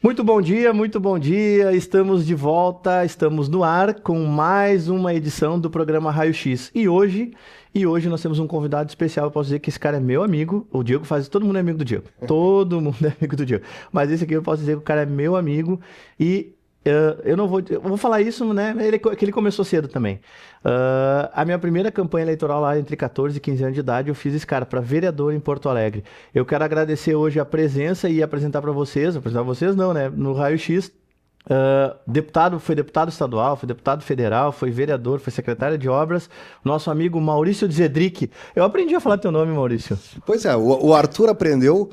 Muito bom dia. Estamos de volta, estamos no ar com mais uma edição do programa Raio X. E hoje nós temos um convidado especial. Eu posso dizer que esse cara é meu amigo. O Diego faz, todo mundo é amigo do Diego. Todo mundo é amigo do Diego. Mas esse aqui eu posso dizer que o cara é meu amigo e eu vou falar isso, né? Que ele começou cedo também. A minha primeira campanha eleitoral lá entre 14 e 15 anos de idade, eu fiz esse cara para vereador em Porto Alegre. Eu quero agradecer hoje a presença e apresentar vocês não, né? No Raio X, foi deputado estadual, foi deputado federal, foi vereador, foi secretário de obras, nosso amigo Maurício Zedrick. Eu aprendi a falar teu nome, Maurício. Pois é, o Arthur aprendeu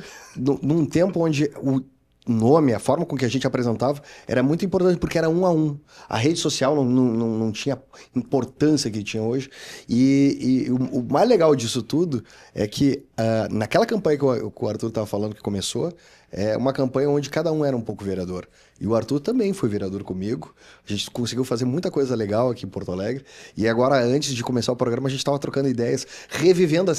num tempo onde o nome, a forma com que a gente apresentava, era muito importante, porque era um a um. A rede social não tinha importância que tinha hoje. E o mais legal disso tudo é que naquela campanha que o Arthur estava falando que começou, é uma campanha onde cada um era um pouco vereador. E o Arthur também foi vereador comigo. A gente conseguiu fazer muita coisa legal aqui em Porto Alegre. E agora, antes de começar o programa, a gente estava trocando ideias, revivendo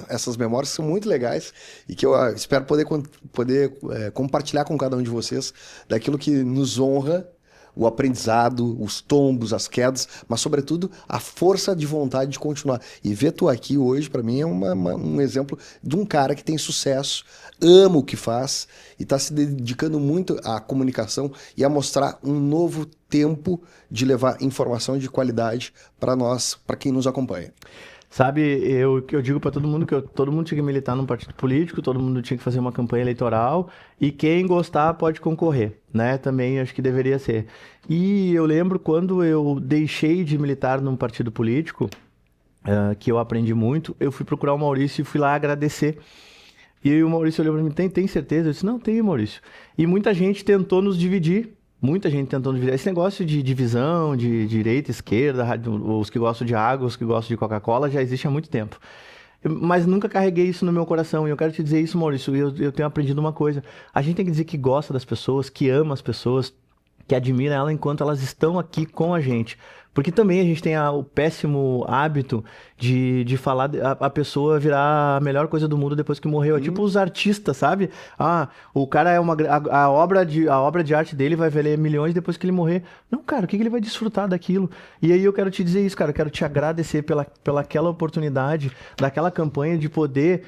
essas memórias que são muito legais e que eu espero poder compartilhar com cada um de vocês daquilo que nos honra, o aprendizado, os tombos, as quedas, mas sobretudo a força de vontade de continuar. E ver tu aqui hoje, para mim, é um exemplo de um cara que tem sucesso, ama o que faz e está se dedicando muito à comunicação e a mostrar um novo tempo de levar informação de qualidade para nós, para quem nos acompanha. Sabe, eu digo para todo mundo que todo mundo tinha que militar num partido político, todo mundo tinha que fazer uma campanha eleitoral e quem gostar pode concorrer, né? Também acho que deveria ser. E eu lembro quando eu deixei de militar num partido político, que eu aprendi muito, eu fui procurar o Maurício e fui lá agradecer. E aí o Maurício olhou para mim, tem certeza? Eu disse, não, tenho, Maurício. E muita gente tentou nos dividir. Muita gente tentando dividir. Esse negócio de divisão, de direita, esquerda, os que gostam de água, os que gostam de Coca-Cola, já existe há muito tempo. Mas nunca carreguei isso no meu coração. E eu quero te dizer isso, Maurício. Eu tenho aprendido uma coisa. A gente tem que dizer que gosta das pessoas, que ama as pessoas, que admira ela enquanto elas estão aqui com a gente. Porque também a gente tem o péssimo hábito de falar a pessoa virar a melhor coisa do mundo depois que morreu. É tipo os artistas, sabe? Ah, o cara é a obra de arte dele vai valer milhões depois que ele morrer. Não, cara, o que ele vai desfrutar daquilo? E aí eu quero te dizer isso, cara. Eu quero te agradecer pela aquela oportunidade, daquela campanha de poder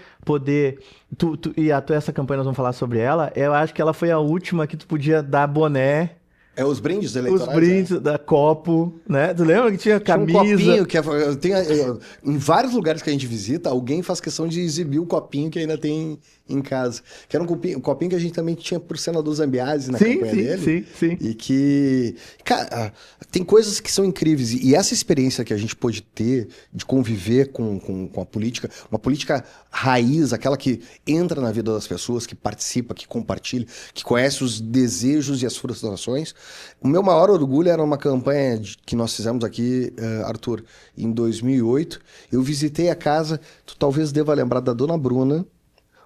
essa campanha nós vamos falar sobre ela. Eu acho que ela foi a última que tu podia dar boné. É os brindes Os eleitorais, brindes da copo, né? Tu lembra que tinha Tinha um camisa? copinho em vários lugares que a gente visita, alguém faz questão de exibir o copinho que ainda tem em casa. Que era um copinho que a gente também tinha por senador Zambiase na campanha dele. Sim. E que, cara, tem coisas que são incríveis. E essa experiência que a gente pôde ter de conviver com a política, uma política raiz, aquela que entra na vida das pessoas, que participa, que compartilha, que conhece os desejos e as frustrações. O meu maior orgulho era uma campanha que nós fizemos aqui, Arthur, em 2008. Eu visitei a casa, tu talvez deva lembrar da Dona Bruna,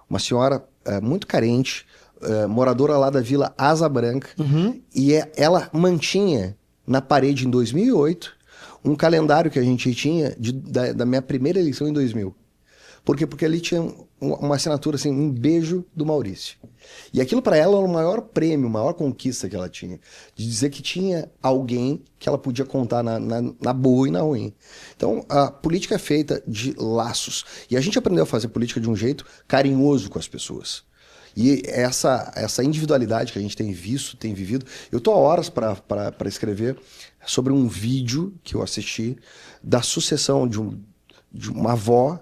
uma senhora muito carente, moradora lá da Vila Asa Branca, e ela mantinha na parede em 2008 um calendário que a gente tinha da minha primeira eleição em 2000. Por quê? Porque ali tinha uma assinatura assim, um beijo do Maurício. E aquilo para ela era o maior prêmio, a maior conquista que ela tinha. De dizer que tinha alguém que ela podia contar na boa e na ruim. Então, a política é feita de laços. E a gente aprendeu a fazer política de um jeito carinhoso com as pessoas. E essa individualidade que a gente tem visto, tem vivido... Eu estou há horas para escrever sobre um vídeo que eu assisti da sucessão de uma avó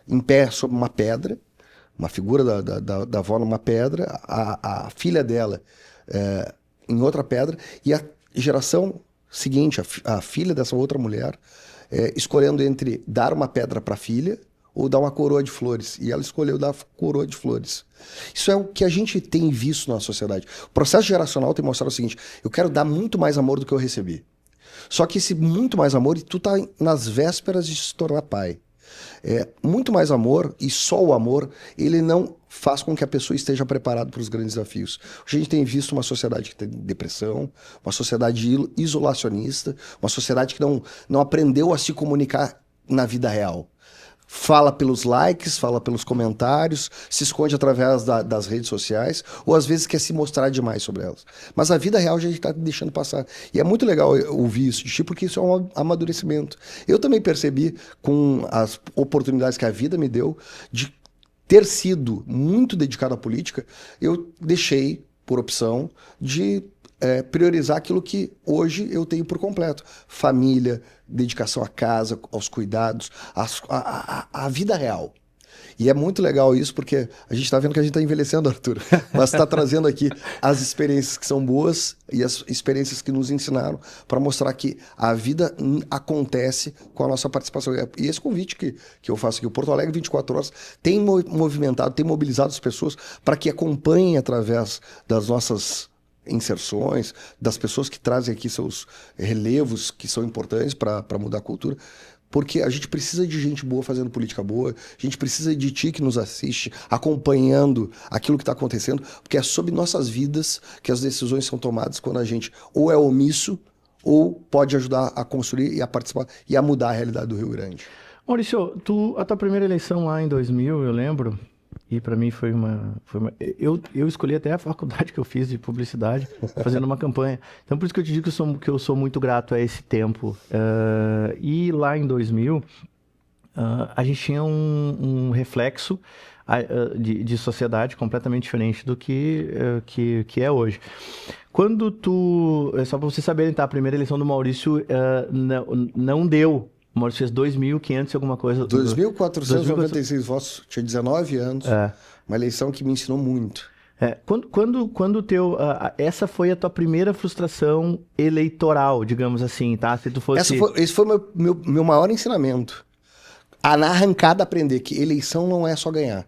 em pé sobre uma pedra, uma figura da avó numa pedra, a filha dela em outra pedra, e a geração seguinte, a filha dessa outra mulher, escolhendo entre dar uma pedra para a filha ou dar uma coroa de flores. E ela escolheu dar coroa de flores. Isso é o que a gente tem visto na sociedade. O processo geracional tem mostrado o seguinte: eu quero dar muito mais amor do que eu recebi. Só que esse muito mais amor, e tu tá nas vésperas de se tornar pai. Muito mais amor, e só o amor, ele não faz com que a pessoa esteja preparada para os grandes desafios. A gente tem visto uma sociedade que tem depressão, uma sociedade isolacionista, uma sociedade que não aprendeu a se comunicar na vida real. fala pelos likes, fala pelos comentários, se esconde através das redes sociais, ou às vezes quer se mostrar demais sobre elas. Mas a vida real a gente está deixando passar. E é muito legal ouvir isso de ti, porque isso é um amadurecimento. Eu também percebi, com as oportunidades que a vida me deu, de ter sido muito dedicado à política, eu deixei, por opção, de priorizar aquilo que hoje eu tenho por completo. Família, dedicação à casa, aos cuidados, à vida real. E é muito legal isso, porque a gente está vendo que a gente está envelhecendo, Arthur, mas está trazendo aqui as experiências que são boas e as experiências que nos ensinaram para mostrar que a vida acontece com a nossa participação. E esse convite que eu faço aqui, o Porto Alegre 24 Horas, tem movimentado, tem mobilizado as pessoas para que acompanhem através das nossas inserções, das pessoas que trazem aqui seus relevos que são importantes para mudar a cultura, porque a gente precisa de gente boa fazendo política boa, a gente precisa de ti que nos assiste, acompanhando aquilo que está acontecendo, porque é sob nossas vidas que as decisões são tomadas quando a gente ou é omisso ou pode ajudar a construir e a participar e a mudar a realidade do Rio Grande. Maurício, a tua primeira eleição lá em 2000, eu lembro, e para mim foi uma... Eu escolhi até a faculdade que eu fiz de publicidade, fazendo uma campanha. Então, por isso que eu te digo que eu sou muito grato a esse tempo. E lá em 2000, a gente tinha um reflexo de sociedade completamente diferente do que é hoje. Quando só para vocês saberem, tá? A primeira eleição do Maurício não deu. O Maurício fez 2.500 e alguma coisa. 2.496 votos, tinha 19 anos. Uma eleição que me ensinou muito. Quando essa foi a tua primeira frustração eleitoral, digamos assim, tá? Se tu fosse... Esse foi meu maior ensinamento. Na arrancada aprender que eleição não é só ganhar.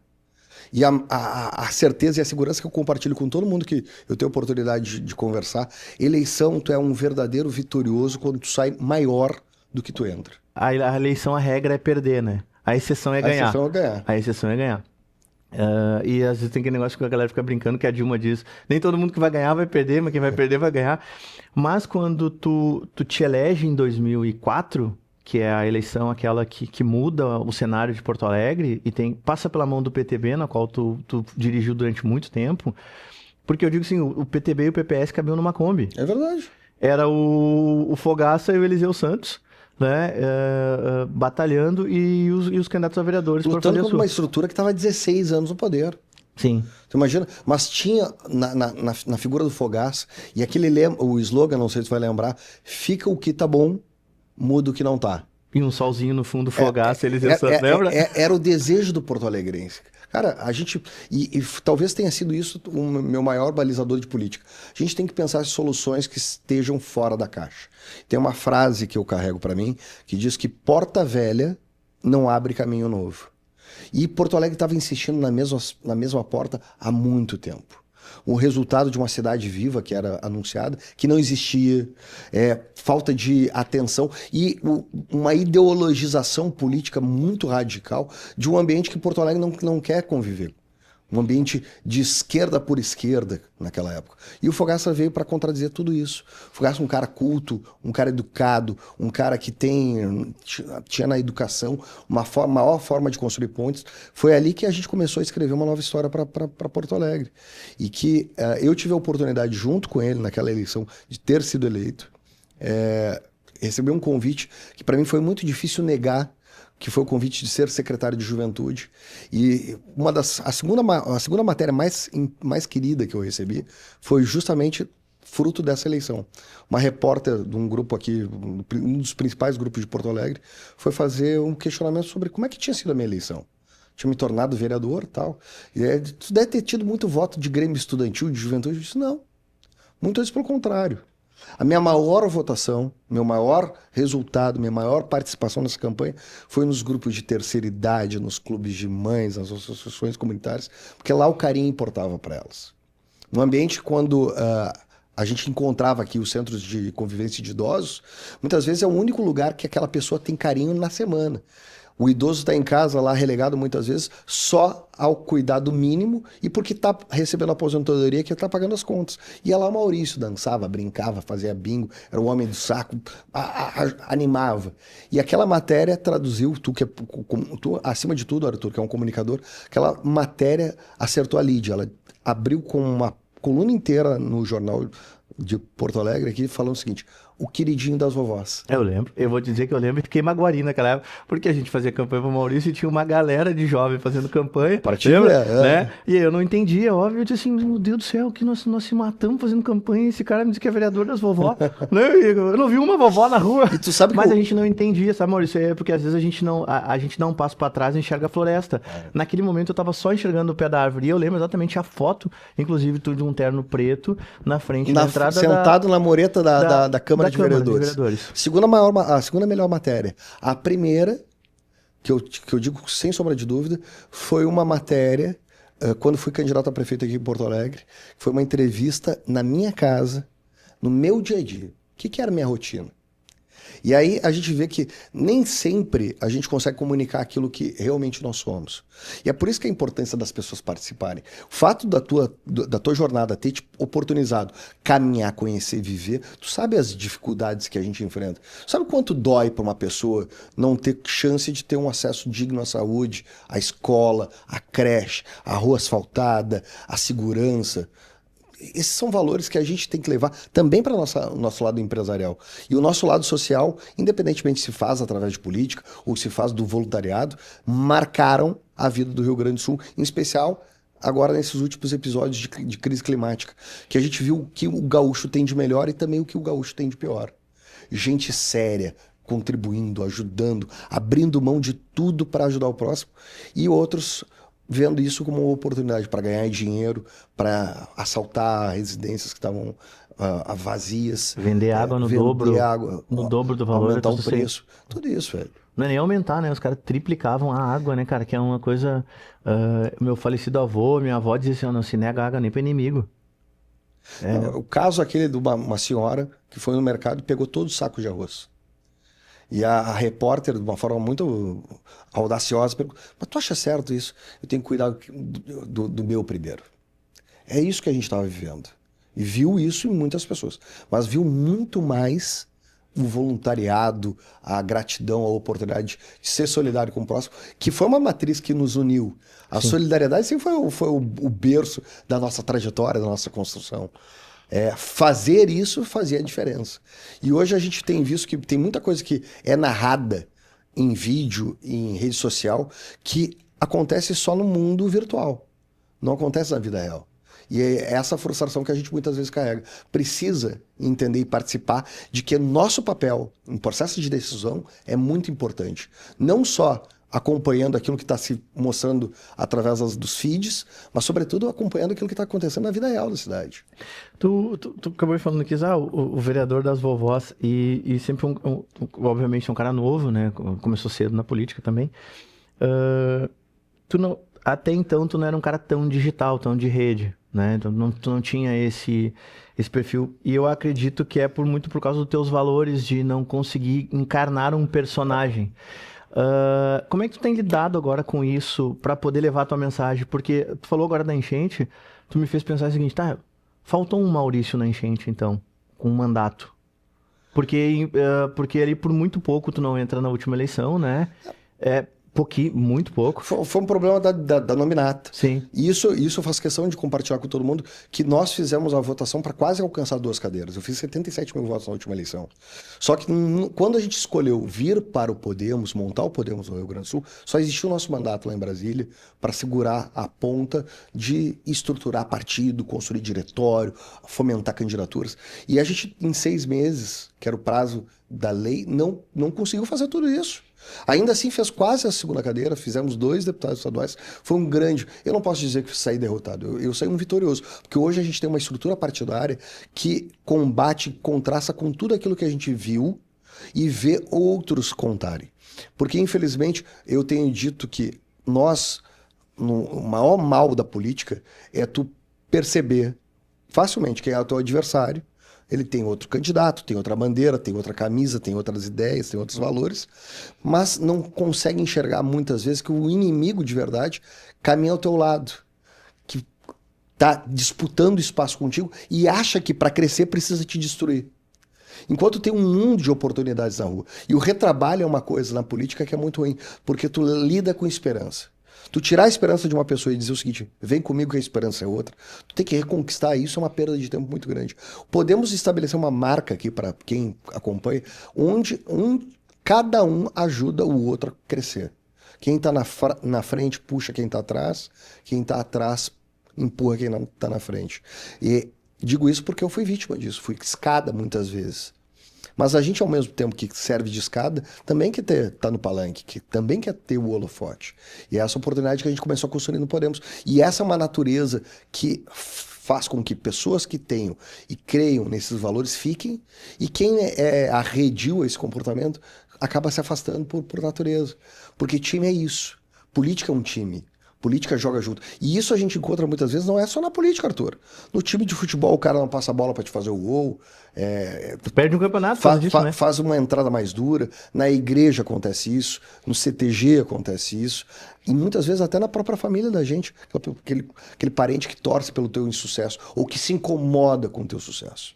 E a certeza e a segurança que eu compartilho com todo mundo que eu tenho oportunidade de conversar, eleição, tu é um verdadeiro vitorioso quando tu sai maior do que tu entra. A eleição, a regra é perder, né? A exceção é ganhar. A exceção é ganhar. A exceção é ganhar. E às vezes tem aquele negócio que a galera fica brincando, que a Dilma diz, nem todo mundo que vai ganhar vai perder, mas quem vai perder vai ganhar. Mas quando tu te elege em 2004, que é a eleição aquela que muda o cenário de Porto Alegre, e passa pela mão do PTB, na qual tu dirigiu durante muito tempo, porque eu digo assim, o PTB e o PPS cabiam numa Kombi. É verdade. Era o Fogaça e o Eliseu Santos, né, batalhando, e os candidatos a vereadores lutando contra uma estrutura que estava há 16 anos no poder. Sim. Tu imagina? Mas tinha na figura do Fogaça, e o slogan, não sei se tu vai lembrar, fica o que tá bom, muda o que não tá. E um solzinho no fundo do Fogaça, Eliseu Santos, lembra? Era o desejo do porto-alegrense. Cara, a gente... E talvez tenha sido isso o meu maior balizador de política. A gente tem que pensar em soluções que estejam fora da caixa. Tem uma frase que eu carrego para mim, que diz que porta velha não abre caminho novo. E Porto Alegre estava insistindo na mesma porta há muito tempo. O resultado de uma cidade viva que era anunciada, que não existia, falta de atenção e uma ideologização política muito radical de um ambiente que Porto Alegre não quer conviver. Um ambiente de esquerda por esquerda naquela época. E o Fogaça veio para contradizer tudo isso. O Fogaça é um cara culto, um cara educado, um cara que tinha na educação uma maior forma de construir pontes. Foi ali que a gente começou a escrever uma nova história para Porto Alegre. E que eu tive a oportunidade, junto com ele, naquela eleição, de ter sido eleito. Recebi um convite que para mim foi muito difícil negar, que foi o convite de ser secretário de Juventude. E a segunda matéria mais querida que eu recebi foi justamente fruto dessa eleição. Uma repórter de um grupo aqui, um dos principais grupos de Porto Alegre, foi fazer um questionamento sobre como é que tinha sido a minha eleição. Tinha me tornado vereador e tal. E tu deve ter tido muito voto de Grêmio Estudantil, de Juventude. Eu disse, não. Muito antes pelo contrário. A minha maior votação, meu maior resultado, minha maior participação nessa campanha foi nos grupos de terceira idade, nos clubes de mães, nas associações comunitárias, porque lá o carinho importava para elas. No ambiente, quando a gente encontrava aqui os centros de convivência de idosos, muitas vezes é o único lugar que aquela pessoa tem carinho na semana. O idoso está em casa lá, relegado muitas vezes, só ao cuidado mínimo e porque está recebendo aposentadoria que está pagando as contas. E lá o Maurício dançava, brincava, fazia bingo, era o homem do saco, animava. E aquela matéria traduziu, tu, acima de tudo, Arthur, que é um comunicador, aquela matéria acertou a lead. Ela abriu com uma coluna inteira no jornal de Porto Alegre aqui, falando o seguinte: o queridinho das vovós. Eu lembro, eu vou dizer que eu lembro e fiquei magoari naquela época, porque a gente fazia campanha pro Maurício e tinha uma galera de jovem fazendo campanha, lembra? Né? E aí eu não entendia, óbvio, eu disse assim, meu Deus do céu, que nós se matamos fazendo campanha e esse cara me disse que é vereador das vovó. Né? Eu não vi uma vovó na rua. E tu sabe mas a gente não entendia, sabe, Maurício? É porque às vezes a gente dá um passo pra trás e enxerga a floresta. Naquele momento eu tava só enxergando o pé da árvore e eu lembro exatamente a foto, inclusive tu de um terno preto na frente da entrada sentado na mureta da Câmara de Vereadores. A segunda melhor matéria. A primeira, que eu digo sem sombra de dúvida, foi uma matéria, quando fui candidato a prefeito aqui em Porto Alegre, foi uma entrevista na minha casa, no meu dia a dia. O que era a minha rotina? E aí a gente vê que nem sempre a gente consegue comunicar aquilo que realmente nós somos. E é por isso que a importância das pessoas participarem. O fato da tua jornada ter te oportunizado caminhar, conhecer, viver, tu sabe as dificuldades que a gente enfrenta. Sabe quanto dói para uma pessoa não ter chance de ter um acesso digno à saúde, à escola, à creche, à rua asfaltada, à segurança? Esses são valores que a gente tem que levar também para o nosso lado empresarial. E o nosso lado social, independentemente se faz através de política ou se faz do voluntariado, marcaram a vida do Rio Grande do Sul, em especial agora nesses últimos episódios de crise climática, que a gente viu o que o gaúcho tem de melhor e também o que o gaúcho tem de pior. Gente séria, contribuindo, ajudando, abrindo mão de tudo para ajudar o próximo, e outros vendo isso como uma oportunidade para ganhar dinheiro, para assaltar residências que estavam vazias. Vender água no dobro. No dobro do valor. Aumentar o preço. Tudo isso, velho. Não é nem aumentar, né? Os caras triplicavam a água, né, cara? Que é uma coisa... meu falecido avô, minha avó dizia assim, não se nega água nem para inimigo. O caso aquele de uma senhora que foi no mercado e pegou todo o saco de arroz. E a repórter, de uma forma muito audaciosa, perguntou: mas tu acha certo isso? Eu tenho que cuidar do meu primeiro. É isso que a gente estava vivendo. E viu isso em muitas pessoas. Mas viu muito mais o voluntariado, a gratidão, a oportunidade de ser solidário com o próximo, que foi uma matriz que nos uniu. A solidariedade sempre foi o berço da nossa trajetória, da nossa construção. Fazer isso fazia a diferença. E hoje a gente tem visto que tem muita coisa que é narrada em vídeo, em rede social, que acontece só no mundo virtual. Não acontece na vida real. E é essa frustração que a gente muitas vezes carrega. Precisa entender e participar de que nosso papel em processo de decisão é muito importante. Não só acompanhando aquilo que está se mostrando através dos feeds, mas sobretudo acompanhando aquilo que está acontecendo na vida real da cidade. Tu acabou falando aqui, o vereador das vovós, e sempre, obviamente, é um cara novo, né? Começou cedo na política também. Até então, tu não era um cara tão digital, tão de rede, né? Tu não tinha esse perfil. E eu acredito que é muito por causa dos teus valores de não conseguir encarnar um personagem. Como é que tu tem lidado agora com isso para poder levar a tua mensagem? Porque tu falou agora da enchente, tu me fez pensar o seguinte, faltou um Maurício na enchente, então, com um mandato. Porque ali por muito pouco tu não entra na última eleição, né? Muito pouco. Foi um problema da nominata. Sim. E isso eu faço questão de compartilhar com todo mundo, que nós fizemos a votação para quase alcançar 2 cadeiras. Eu fiz 77 mil votos na última eleição. Só que quando a gente escolheu vir para o Podemos, montar o Podemos no Rio Grande do Sul, só existiu o nosso mandato lá em Brasília para segurar a ponta de estruturar partido, construir diretório, fomentar candidaturas. E a gente, em 6 meses, que era o prazo da lei, não conseguiu fazer tudo isso. Ainda assim fez quase a 2ª cadeira, fizemos 2 deputados estaduais, foi um grande... Eu não posso dizer que saí derrotado, eu saí um vitorioso, porque hoje a gente tem uma estrutura partidária que combate, contrasta com tudo aquilo que a gente viu e vê outros contarem. Porque, infelizmente, eu tenho dito que o maior mal da política é tu perceber facilmente quem é o teu adversário, ele tem outro candidato, tem outra bandeira, tem outra camisa, tem outras ideias, tem outros valores, mas não consegue enxergar muitas vezes que o inimigo de verdade caminha ao teu lado, que tá disputando espaço contigo e acha que para crescer precisa te destruir. Enquanto tem um mundo de oportunidades na rua. E o retrabalho é uma coisa na política que é muito ruim, porque tu lida com esperança. Tu tirar a esperança de uma pessoa e dizer o seguinte, vem comigo que a esperança é outra, tu tem que reconquistar isso, é uma perda de tempo muito grande. Podemos estabelecer uma marca aqui para quem acompanha, onde cada um ajuda o outro a crescer. Quem está na frente puxa quem está atrás, quem está atrás empurra quem não está na frente. E digo isso porque eu fui vítima disso, fui escada muitas vezes. Mas a gente, ao mesmo tempo que serve de escada, também quer estar no palanque, que também quer ter o holofote. E é essa oportunidade que a gente começou a construir no Podemos. E essa é uma natureza que faz com que pessoas que tenham e creiam nesses valores fiquem, e quem arrediu esse comportamento acaba se afastando por natureza. Porque time é isso. Política é um time. Política joga junto. E isso a gente encontra muitas vezes, não é só na política, Arthur. No time de futebol, o cara não passa a bola para te fazer o gol. Tu perde um campeonato, faz disso, né? Faz uma entrada mais dura. Na igreja acontece isso. No CTG acontece isso. E muitas vezes até na própria família da gente. Aquele parente que torce pelo teu insucesso. Ou que se incomoda com o teu sucesso.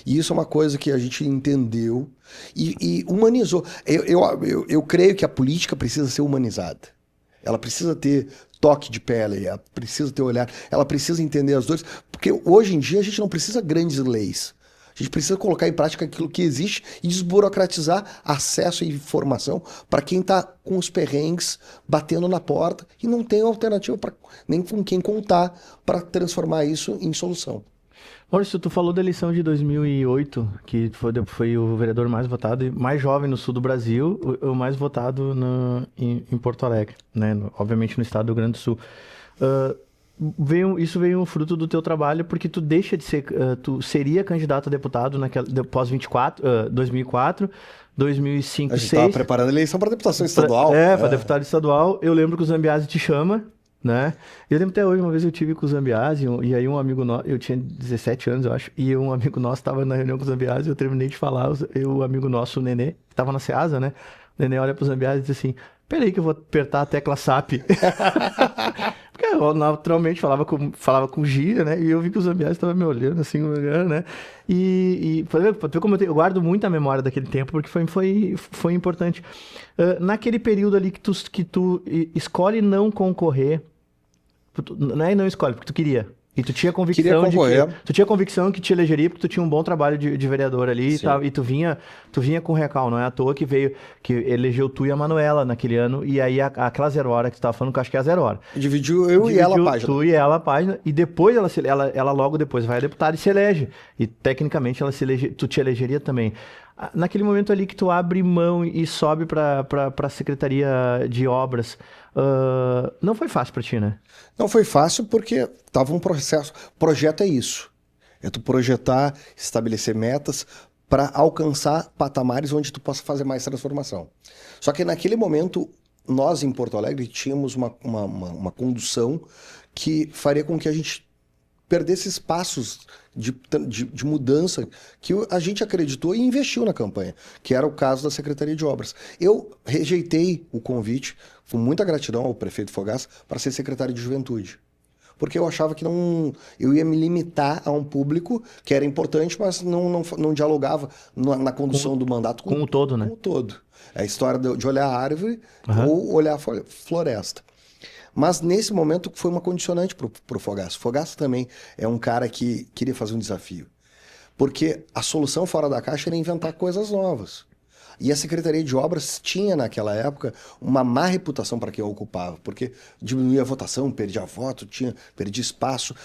E isso é uma coisa que a gente entendeu e humanizou. Eu creio que a política precisa ser humanizada. Ela precisa ter toque de pele, ela precisa ter olhar, ela precisa entender as dores, porque hoje em dia a gente não precisa grandes leis. A gente precisa colocar em prática aquilo que existe e desburocratizar acesso à informação para quem está com os perrengues batendo na porta e não tem alternativa nem com quem contar para transformar isso em solução. Maurício, tu falou da eleição de 2008, que foi o vereador mais votado e mais jovem no sul do Brasil, o mais votado em Porto Alegre, né? Obviamente no estado do Rio Grande do Sul. Isso veio fruto do teu trabalho, porque tu deixa de ser, tu seria candidato a deputado pós 2004, 2005, a gente estava preparando a eleição para deputação estadual. Para deputado estadual. Eu lembro que o Zambiase te chama, né? Eu lembro até hoje, uma vez eu tive com o Zambiase, e aí um amigo nosso, eu tinha 17 anos, eu acho, e um amigo nosso estava na reunião com o Zambiase, eu terminei de falar, o amigo nosso, o Nenê, que estava na Ceasa, né? O Nenê olha pro Zambiase e diz assim, peraí que eu vou apertar a tecla SAP. Porque eu naturalmente falava com gíria, né? E eu vi que o Zambiase estava me olhando assim, né? E pra ver como eu guardo muito a memória daquele tempo, porque foi importante. Naquele período ali que tu escolhe não concorrer, não escolhe, porque tu queria. E tu tinha convicção tu tinha convicção que te elegeria porque tu tinha um bom trabalho de vereador ali e tu vinha com recal, não é à toa que elegeu tu e a Manuela naquele ano, e aí aquela 0 hora que tu tava falando, que eu acho que é a 0 hora. Dividiu e ela a página. Tu e ela a página, e depois ela logo depois vai a deputada e se elege. E tecnicamente tu te elegeria também. Naquele momento ali que tu abre mão e sobe para a Secretaria de Obras, não foi fácil para ti, né? Não foi fácil porque estava um processo. Projeto é isso. É tu projetar, estabelecer metas para alcançar patamares onde tu possa fazer mais transformação. Só que naquele momento, nós em Porto Alegre tínhamos uma condução que faria com que a gente perdesse espaços de mudança que a gente acreditou e investiu na campanha, que era o caso da Secretaria de Obras. Eu rejeitei o convite, com muita gratidão ao prefeito Fogaça, para ser secretário de Juventude. Porque eu achava que eu ia me limitar a um público que era importante, mas não dialogava na condução do mandato com o todo, né? Com o todo. É a história de olhar a árvore ou olhar a floresta. Mas nesse momento foi uma condicionante pro Fogaça. Fogaça também é um cara que queria fazer um desafio. Porque a solução fora da caixa era inventar coisas novas. E a Secretaria de Obras tinha, naquela época, uma má reputação para quem a ocupava, porque diminuía a votação, perdia voto, perdia espaço,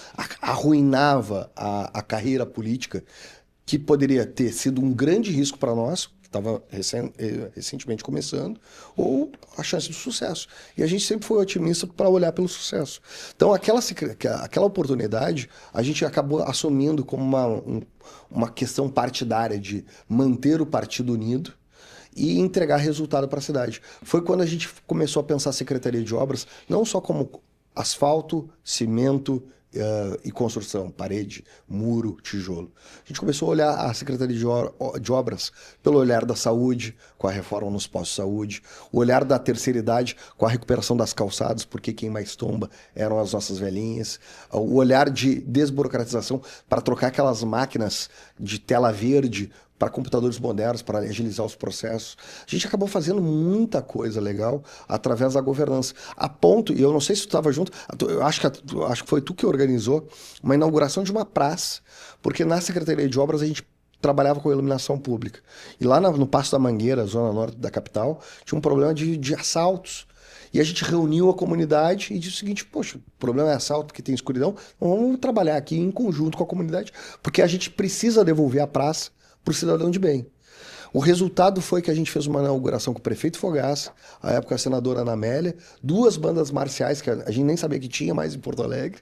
arruinava a carreira política, que poderia ter sido um grande risco para nós, que estava recentemente começando, ou a chance de sucesso. E a gente sempre foi otimista para olhar pelo sucesso. Então, aquela oportunidade, a gente acabou assumindo como uma questão partidária de manter o partido unido e entregar resultado para a cidade. Foi quando a gente começou a pensar a Secretaria de Obras, não só como asfalto, cimento, e construção, parede, muro, tijolo. A gente começou a olhar a Secretaria de Obras pelo olhar da saúde, com a reforma nos postos de saúde, o olhar da terceira idade, com a recuperação das calçadas, porque quem mais tomba eram as nossas velhinhas, o olhar de desburocratização para trocar aquelas máquinas de tela verde para computadores modernos, para agilizar os processos. A gente acabou fazendo muita coisa legal através da governança. A ponto, e eu não sei se tu estava junto, eu acho que foi tu que organizou uma inauguração de uma praça, porque na Secretaria de Obras a gente trabalhava com iluminação pública. E lá no Passo da Mangueira, zona norte da capital, tinha um problema de assaltos. E a gente reuniu a comunidade e disse o seguinte, poxa, o problema é assalto porque tem escuridão, então vamos trabalhar aqui em conjunto com a comunidade, porque a gente precisa devolver a praça para o cidadão de bem. O resultado foi que a gente fez uma inauguração com o prefeito Fogaça, à época a senadora Ana Amélia, 2 bandas marciais que a gente nem sabia que tinha mais em Porto Alegre,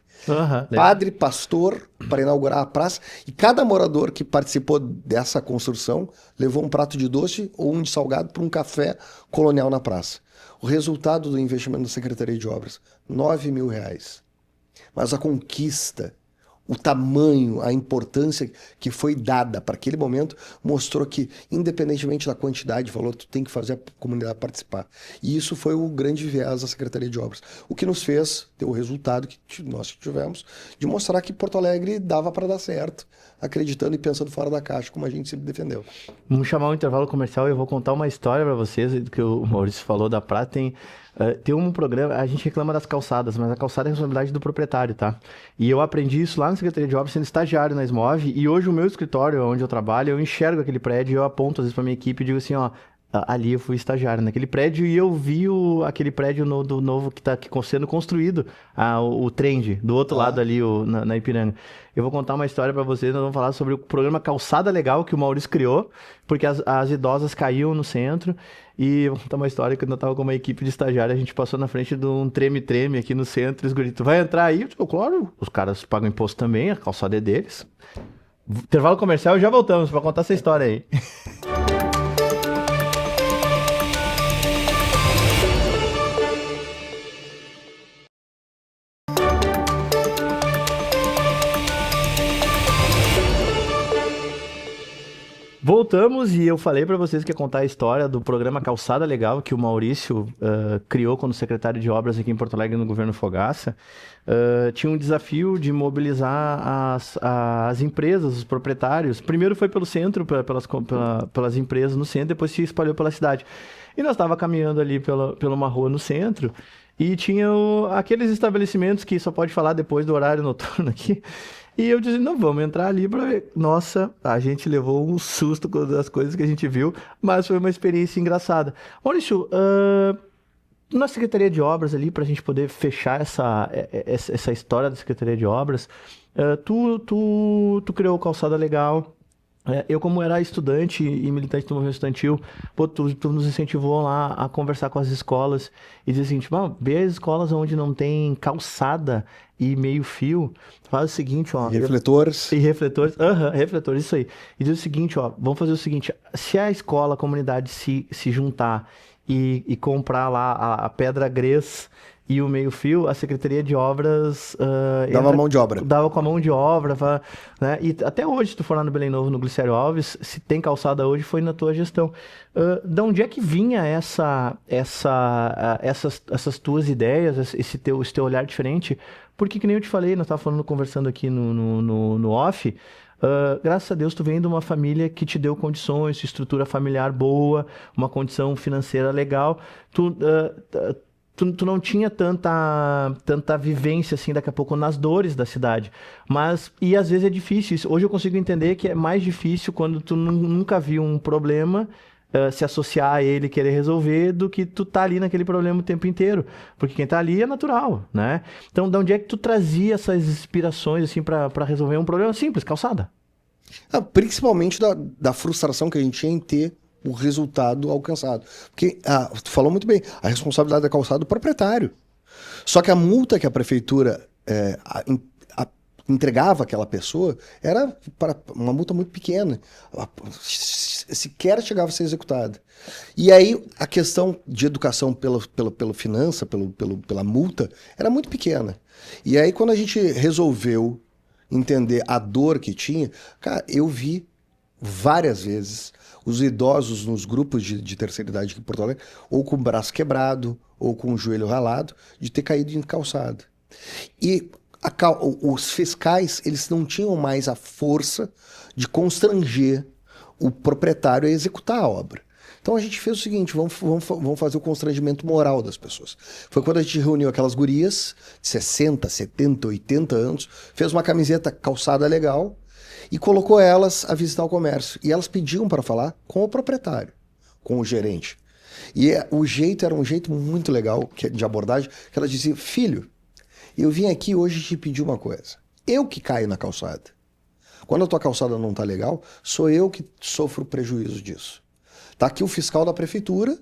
padre, pastor, para inaugurar a praça, e cada morador que participou dessa construção levou um prato de doce ou um de salgado para um café colonial na praça. O resultado do investimento da Secretaria de Obras, R$9 mil. Mas a conquista, o tamanho, a importância que foi dada para aquele momento mostrou que, independentemente da quantidade de valor, tu tem que fazer a comunidade participar. E isso foi o grande viés da Secretaria de Obras. O que nos fez ter o resultado que nós tivemos de mostrar que Porto Alegre dava para dar certo, acreditando e pensando fora da caixa, como a gente sempre defendeu. Vamos chamar um intervalo comercial e eu vou contar uma história para vocês, do que o Maurício falou da Prata. Tem um programa, a gente reclama das calçadas, mas a calçada é responsabilidade do proprietário, tá? E eu aprendi isso lá na Secretaria de Obras, sendo estagiário na Smov, e hoje o meu escritório, onde eu trabalho, eu enxergo aquele prédio, eu aponto às vezes pra minha equipe e digo assim, ó, ali eu fui estagiário naquele prédio e eu vi aquele prédio do novo que está sendo construído, o Trend, do outro lado ali, na Ipiranga. Eu vou contar uma história para vocês, nós vamos falar sobre o programa Calçada Legal que o Maurício criou, porque as idosas caíam no centro, e eu vou contar uma história que quando eu estava com uma equipe de estagiário, a gente passou na frente de um treme-treme aqui no centro, e os guris, tu vai entrar aí? Eu digo, claro, os caras pagam imposto também, a calçada é deles. Intervalo comercial e já voltamos para contar essa história aí. Voltamos e eu falei para vocês que ia contar a história do programa Calçada Legal que o Maurício criou quando secretário de obras aqui em Porto Alegre no governo Fogaça. Tinha um desafio de mobilizar as empresas, os proprietários. Primeiro foi pelo centro, pelas empresas no centro, depois se espalhou pela cidade. E nós estávamos caminhando ali pela uma rua no centro e tinha aqueles estabelecimentos que só pode falar depois do horário noturno aqui. E eu disse, não, vamos entrar ali para ver. Nossa, a gente levou um susto com as coisas que a gente viu, mas foi uma experiência engraçada. Maurício, na Secretaria de Obras ali, para a gente poder fechar essa história da Secretaria de Obras, tu criou o Calçada Legal. Eu, como era estudante e militante do movimento estudantil, tu nos incentivou lá a conversar com as escolas e dizer assim, tipo, vê as escolas onde não tem calçada e meio-fio, faz o seguinte, ó... Refletores. E refletores, refletores, isso aí. E diz o seguinte, ó, vamos fazer o seguinte, se a escola, a comunidade se juntar e comprar lá a pedra grés e o meio-fio, a Secretaria de Obras... dava mão de obra. Dava com a mão de obra, né? E até hoje, se tu for lá no Belém Novo, no Glicério Alves, se tem calçada hoje, foi na tua gestão. De onde é que vinha essas tuas ideias, esse teu olhar diferente? Porque, que nem eu te falei, nós estávamos conversando aqui no off... graças a Deus tu vem de uma família que te deu condições, estrutura familiar boa, uma condição financeira legal, tu não tinha tanta vivência assim daqui a pouco nas dores da cidade, e às vezes é difícil isso. Hoje eu consigo entender que é mais difícil quando tu nunca viu um problema, se associar a ele e querer resolver, do que tu tá ali naquele problema o tempo inteiro, porque quem tá ali é natural, né? Então, de onde é que tu trazia essas inspirações assim para resolver um problema simples, calçada? Principalmente da frustração que a gente tinha em ter o resultado alcançado. Porque, tu falou muito bem, a responsabilidade da calçada é do proprietário. Só que a multa que a prefeitura entregava aquela pessoa, era para uma multa muito pequena. Sequer chegava a ser executada. E aí a questão de educação pela finança, pela multa, era muito pequena. E aí quando a gente resolveu entender a dor que tinha, cara, eu vi várias vezes os idosos nos grupos de terceira idade aqui em Porto Alegre, ou com o braço quebrado, ou com o joelho ralado, de ter caído em calçada. E os fiscais, eles não tinham mais a força de constranger o proprietário a executar a obra. Então a gente fez o seguinte, vamos fazer o constrangimento moral das pessoas. Foi quando a gente reuniu aquelas gurias de 60, 70, 80 anos, fez uma camiseta calçada legal e colocou elas a visitar o comércio. E elas pediam para falar com o proprietário, com o gerente. E o jeito era um jeito muito legal de abordagem, que ela dizia, filho, eu vim aqui hoje te pedir uma coisa. Eu que caio na calçada. Quando a tua calçada não tá legal, sou eu que sofro prejuízo disso. Tá aqui o fiscal da prefeitura,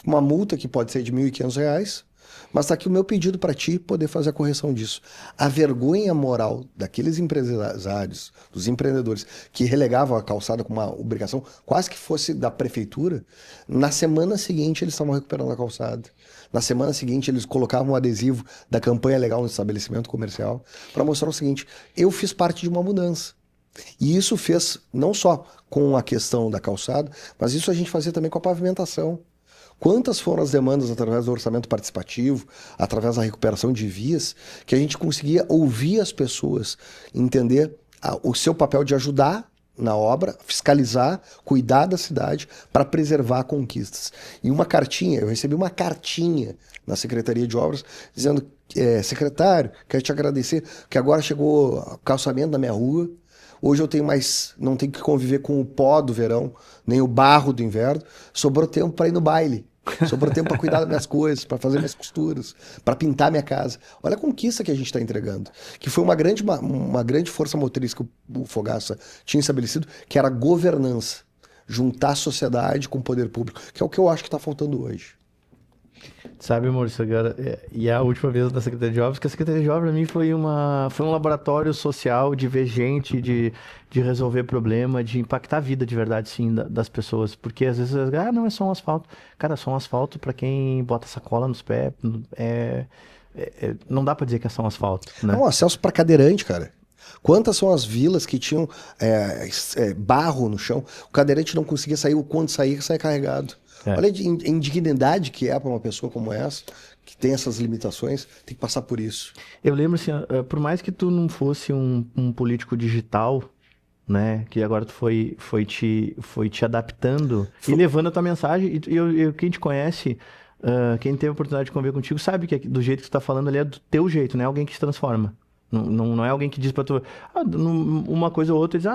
uma multa que pode ser de R$ 1.500, mas tá aqui o meu pedido para ti poder fazer a correção disso. A vergonha moral daqueles empresários, dos empreendedores, que relegavam a calçada com uma obrigação, quase que fosse da prefeitura, na semana seguinte eles estavam recuperando a calçada. Na semana seguinte eles colocavam um adesivo da campanha legal no estabelecimento comercial para mostrar o seguinte, eu fiz parte de uma mudança. E isso fez não só com a questão da calçada, mas isso a gente fazia também com a pavimentação. Quantas foram as demandas através do orçamento participativo, através da recuperação de vias, que a gente conseguia ouvir as pessoas, entender o seu papel de ajudar na obra, fiscalizar, cuidar da cidade para preservar conquistas. E uma cartinha, eu recebi uma cartinha na Secretaria de Obras dizendo, secretário, quero te agradecer, que agora chegou o calçamento na minha rua. Hoje eu não tenho que conviver com o pó do verão, nem o barro do inverno. Sobrou tempo para ir no baile. Sobrou tempo para cuidar das minhas coisas, para fazer minhas costuras, para pintar minha casa. Olha a conquista que a gente está entregando. Que foi uma grande força motriz que o Fogaça tinha estabelecido, que era a governança. Juntar a sociedade com o poder público, que é o que eu acho que está faltando hoje. Sabe, Maurício, agora, e a última vez da Secretaria de Obras, que a Secretaria de Obras, para mim, foi um laboratório social de ver gente, de resolver problema, de impactar a vida de verdade, sim, das pessoas. Porque às vezes, não, é só um asfalto. Cara, só um asfalto para quem bota sacola nos pés, não dá para dizer que é só um asfalto, né? Não, acesso para cadeirante, cara. Quantas são as vilas que tinham barro no chão? O cadeirante não conseguia sair, quando saía carregado. Olha a indignidade que é para uma pessoa como essa, que tem essas limitações, tem que passar por isso. Eu lembro assim, por mais que tu não fosse um político digital, né, que agora tu foi te adaptando e levando a tua mensagem, e quem te conhece, quem teve a oportunidade de conviver contigo, sabe que do jeito que tu tá falando ali é do teu jeito, né, alguém que te transforma. Não é alguém que diz pra tu, uma coisa ou outra, diz,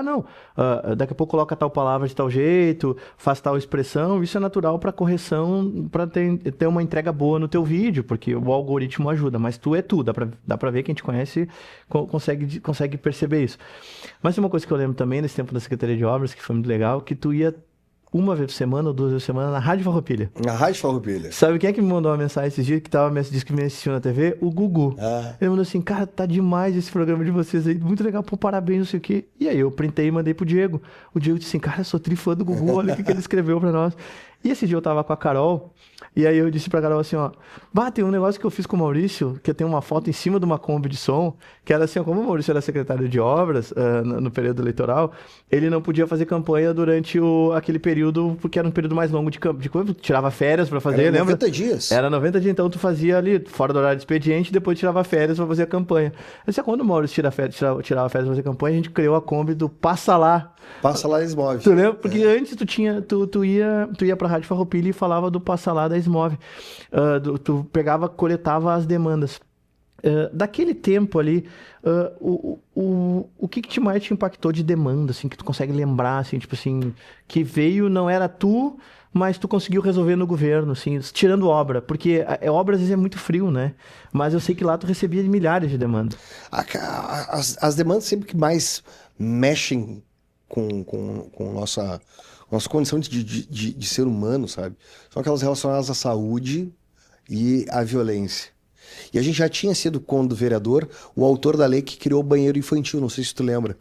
daqui a pouco coloca tal palavra de tal jeito, faz tal expressão, isso é natural pra correção, pra ter uma entrega boa no teu vídeo, porque o algoritmo ajuda, mas tu é tu, dá pra ver, quem te conhece consegue perceber isso. Mas tem uma coisa que eu lembro também, nesse tempo da Secretaria de Obras, que foi muito legal, que tu ia uma vez por semana ou 2 vezes por semana na Rádio Farroupilha. Na Rádio Farroupilha. Sabe quem é que me mandou uma mensagem esses dias disse que me assistiu na TV? O Gugu. Ele mandou assim, cara, tá demais esse programa de vocês aí, muito legal, pô, parabéns, não sei o quê. E aí eu printei e mandei pro Diego. O Diego disse assim, cara, eu sou trifã do Gugu, olha o que ele escreveu pra nós. E esse dia eu tava com a Carol, e aí eu disse pra Carol assim, tem um negócio que eu fiz com o Maurício, que eu tenho uma foto em cima de uma Kombi de som, que era assim, como o Maurício era secretário de obras no período eleitoral, ele não podia fazer campanha durante aquele período, porque era um período mais longo de campo, tirava férias pra fazer, era lembra? 90 dias. Era 90 dias, então tu fazia ali, fora do horário de expediente, depois tirava férias pra fazer a campanha. Eu disse, quando o Maurício tirava férias pra fazer campanha, a gente criou a Kombi do Passa Lá. Passa Lá Esmove. Tu lembra? Porque antes tu ia pra Rádio Farroupilha e falava do Passa Lá da Esmove. Tu coletava as demandas. Daquele tempo ali, o que mais te impactou de demanda, assim, que tu consegue lembrar, assim, tipo assim, que veio, não era tu, mas tu conseguiu resolver no governo, assim, tirando obra, porque obra às vezes é muito frio, né? Mas eu sei que lá tu recebia milhares de demandas. As demandas sempre que mais mexem com nossa condição de ser humano, sabe? São aquelas relacionadas à saúde e à violência. E a gente já tinha sido, quando vereador, o autor da lei que criou o banheiro infantil, não sei se tu lembra.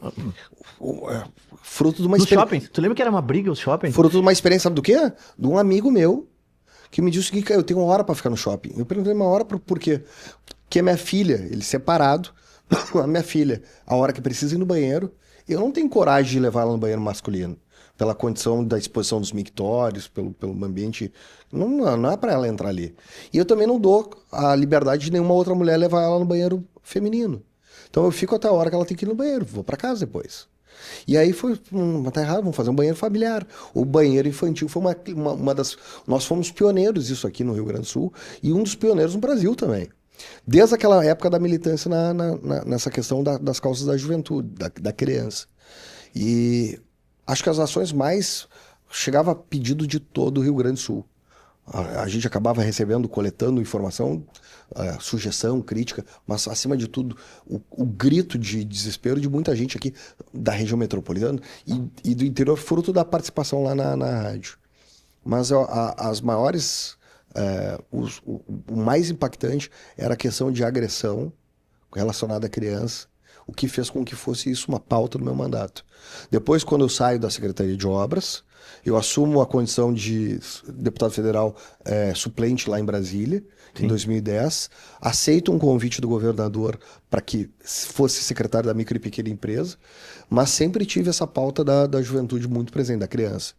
Fruto de uma No experiência. shopping? Tu lembra que era uma briga os shopping? Fruto de uma experiência, sabe do quê? De um amigo meu que me disse o seguinte: "Cara, eu tenho 1 hora pra ficar no shopping." Eu perguntei: 1 hora por quê? Porque a minha filha, ele separado, a minha filha, a hora que precisa ir no banheiro, eu não tenho coragem de levar ela no banheiro masculino. Pela condição da exposição dos mictórios, pelo ambiente. Não é pra ela entrar ali. E eu também não dou a liberdade de nenhuma outra mulher levar ela no banheiro feminino. Então eu fico até a hora que ela tem que ir no banheiro, vou pra casa depois. E aí foi, tá errado, vamos fazer um banheiro familiar. O banheiro infantil foi uma das... Nós fomos pioneiros isso aqui no Rio Grande do Sul e um dos pioneiros no Brasil também. Desde aquela época da militância nessa questão das causas da juventude, da criança. E acho que as ações mais... Chegava a pedido de todo o Rio Grande do Sul. A gente acabava recebendo, coletando informação, sugestão, crítica, mas acima de tudo, o grito de desespero de muita gente aqui da região metropolitana e do interior, fruto da participação lá na rádio. Mas as maiores, o mais impactante era a questão de agressão relacionada à criança, o que fez com que fosse isso uma pauta do meu mandato. Depois, quando eu saio da Secretaria de Obras, eu assumo a condição de deputado federal suplente lá em Brasília, em 2010. Aceito um convite do governador para que fosse secretário da micro e pequena empresa, mas sempre tive essa pauta da juventude muito presente, da criança.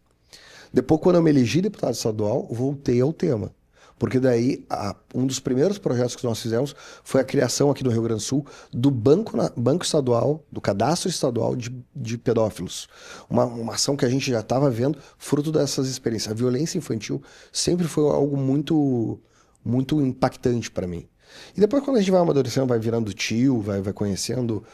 Depois, quando eu me elegi deputado estadual, voltei ao tema. Porque daí, um dos primeiros projetos que nós fizemos foi a criação aqui no Rio Grande do Sul do banco estadual, do cadastro estadual de pedófilos. Uma ação que a gente já estava vendo, fruto dessas experiências. A violência infantil sempre foi algo muito, muito impactante para mim. E depois, quando a gente vai amadurecendo, vai virando tio, vai conhecendo,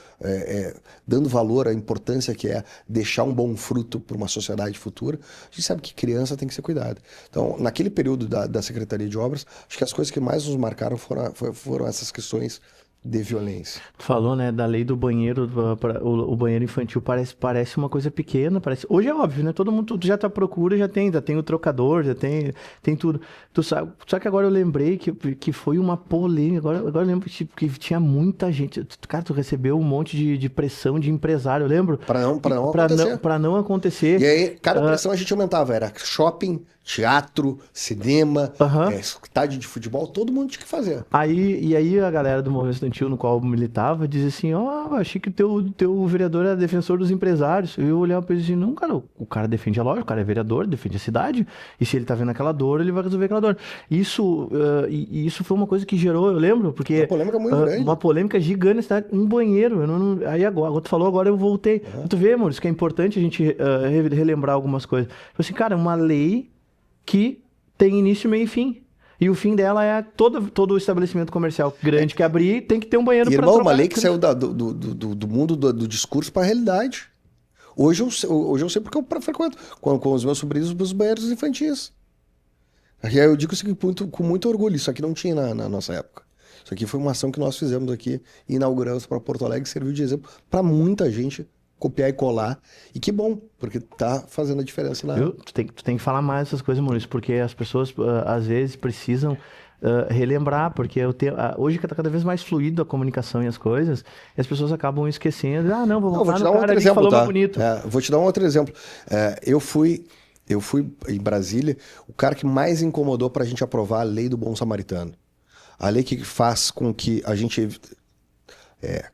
dando valor à importância que é deixar um bom fruto para uma sociedade futura, a gente sabe que criança tem que ser cuidada. Então, naquele período da Secretaria de Obras, acho que as coisas que mais nos marcaram foram essas questões de violência. Tu falou, né, da lei do banheiro, o banheiro infantil parece uma coisa pequena, hoje é óbvio, né, todo mundo já tá à procura, já tem o trocador, já tem tudo. Tu sabe, só que agora eu lembrei que foi uma polêmica, agora eu lembro que tinha muita gente, cara, tu recebeu um monte de pressão de empresário, eu lembro? Para não acontecer. Para não acontecer. E aí, cada pressão a gente aumentava, era shopping, teatro, cinema, estádio de futebol, todo mundo tinha que fazer. E aí a galera do movimento estudantil no qual eu militava dizia assim, achei que o teu vereador era defensor dos empresários. Eu olhava pra ele e dizia, não, cara, o cara defende a loja, o cara é vereador, defende a cidade, e se ele tá vendo aquela dor, ele vai resolver aquela dor. Isso foi uma coisa que gerou, eu lembro, porque... Uma polêmica muito grande. Uma polêmica gigante na cidade, um banheiro. Aí agora tu falou, agora eu voltei. Tu vê, amor, isso que é importante a gente relembrar algumas coisas. Tipo assim, cara, uma lei que tem início, meio e fim. E o fim dela é todo o estabelecimento comercial grande que abrir tem que ter um banheiro para trocar. Uma lei que saiu do mundo do discurso para a realidade. Hoje eu sei porque eu frequento com os meus sobrinhos os banheiros infantis. E aí eu digo isso aqui com muito orgulho. Isso aqui não tinha na nossa época. Isso aqui foi uma ação que nós fizemos aqui, inauguramos para Porto Alegre, serviu de exemplo para muita gente copiar e colar. E que bom, porque tá fazendo a diferença lá. Tu tem que falar mais dessas coisas, Maurício, porque as pessoas às vezes precisam relembrar, porque hoje está cada vez mais fluido a comunicação e as coisas, e as pessoas acabam esquecendo. Não, vou voltar no cara ali que falou mais bonito. Vou te dar um outro exemplo. Eu fui em Brasília, o cara que mais incomodou para a gente aprovar a lei do Bom Samaritano. A lei que faz com que a gente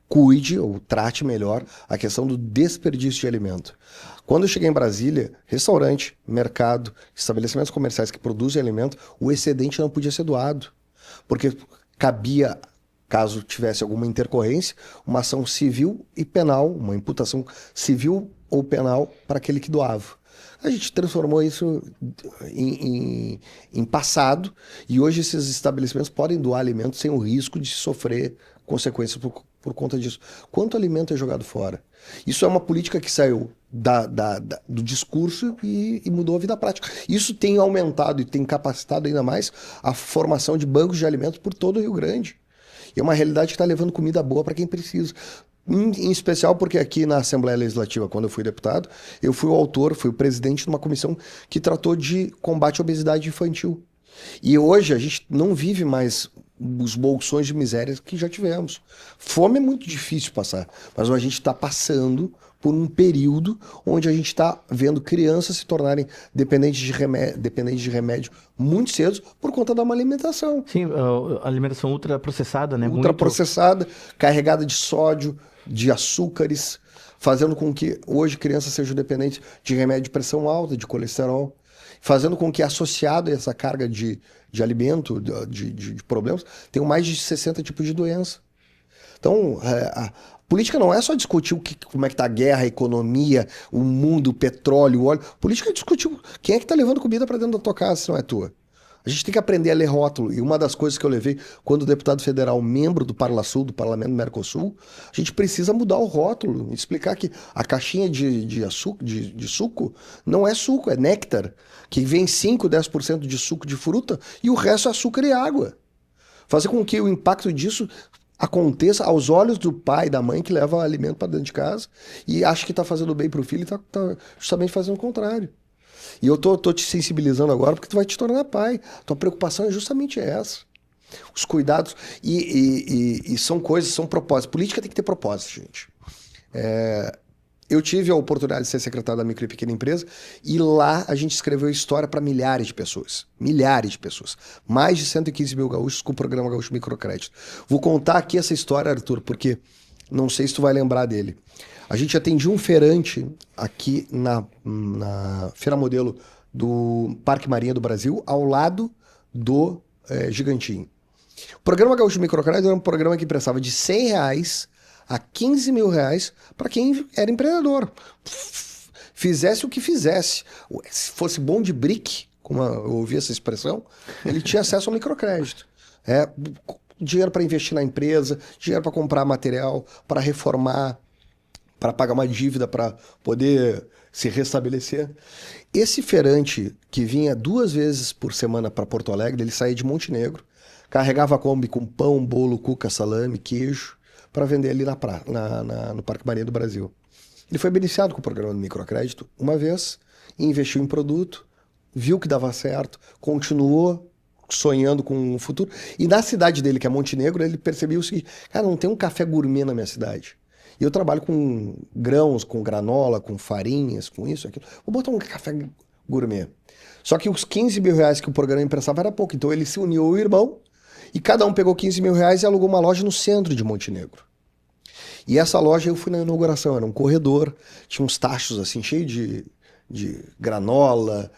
cuide ou trate melhor a questão do desperdício de alimento. Quando eu cheguei em Brasília, restaurante, mercado, estabelecimentos comerciais que produzem alimento, o excedente não podia ser doado, porque cabia, caso tivesse alguma intercorrência, uma ação civil e penal, uma imputação civil ou penal para aquele que doava. A gente transformou isso em passado e hoje esses estabelecimentos podem doar alimentos sem o risco de sofrer consequências por conta disso. Quanto alimento é jogado fora? Isso é uma política que saiu do discurso e mudou a vida prática. Isso tem aumentado e tem capacitado ainda mais a formação de bancos de alimentos por todo o Rio Grande. E é uma realidade que está levando comida boa para quem precisa. Em especial porque aqui na Assembleia Legislativa, quando eu fui deputado, eu fui o autor, fui o presidente de uma comissão que tratou de combate à obesidade infantil. E hoje a gente não vive mais os bolsões de miséria que já tivemos. Fome é muito difícil passar, mas a gente está passando por um período onde a gente está vendo crianças se tornarem dependentes de remédio muito cedo por conta da má alimentação. Sim, a alimentação ultraprocessada, né? Ultraprocessada, carregada de sódio, de açúcares, fazendo com que hoje crianças sejam dependentes de remédio de pressão alta, de colesterol, fazendo com que, associado a essa carga de alimento, de problemas, tenham mais de 60 tipos de doença. Então, a política não é só discutir como é que está a guerra, a economia, o mundo, o petróleo, o óleo. Política é discutir quem é que está levando comida para dentro da tua casa, se não é tua. A gente tem que aprender a ler rótulo. E uma das coisas que eu levei quando deputado federal, membro do Parlasul, do Parlamento do Mercosul, a gente precisa mudar o rótulo, explicar que a caixinha de suco não é suco, é néctar, que vem 5, 10% de suco de fruta e o resto é açúcar e água. Fazer com que o impacto disso aconteça aos olhos do pai e da mãe que leva alimento para dentro de casa e acha que está fazendo bem para o filho e está justamente fazendo o contrário. E eu tô te sensibilizando agora porque tu vai te tornar pai. Tua preocupação é justamente essa. Os cuidados e são coisas, são propósitos. Política tem que ter propósito, gente. Eu tive a oportunidade de ser secretário da micro e pequena empresa e lá a gente escreveu história para milhares de pessoas. Milhares de pessoas. Mais de 115 mil gaúchos com o programa Gaúcho Microcrédito. Vou contar aqui essa história, Arthur, porque não sei se tu vai lembrar dele. A gente atendia um feirante aqui na Feira Modelo do Parque Marinha do Brasil, ao lado do Gigantinho. O programa Gaúcho Microcrédito era um programa que prestava de R$100 a R$15 mil para quem era empreendedor. Fizesse o que fizesse. Se fosse bom de brick, como eu ouvi essa expressão, ele tinha acesso ao microcrédito. Dinheiro para investir na empresa, dinheiro para comprar material, para reformar, para pagar uma dívida, para poder se restabelecer. Esse feirante que vinha 2 vezes por semana para Porto Alegre, ele saía de Montenegro, carregava a Kombi com pão, bolo, cuca, salame, queijo, para vender ali no Parque Marinha do Brasil. Ele foi beneficiado com o programa do microcrédito uma vez, investiu em produto, viu que dava certo, continuou sonhando com o futuro. E na cidade dele, que é Montenegro, ele percebeu o seguinte: cara, não tem um café gourmet na minha cidade. E eu trabalho com grãos, com granola, com farinhas, com isso, aquilo. Vou botar um café gourmet. Só que os R$15 mil que o programa emprestava era pouco. Então ele se uniu ao irmão e cada um pegou R$15 mil e alugou uma loja no centro de Montenegro. E essa loja eu fui na inauguração, era um corredor, tinha uns tachos assim, cheio de granola,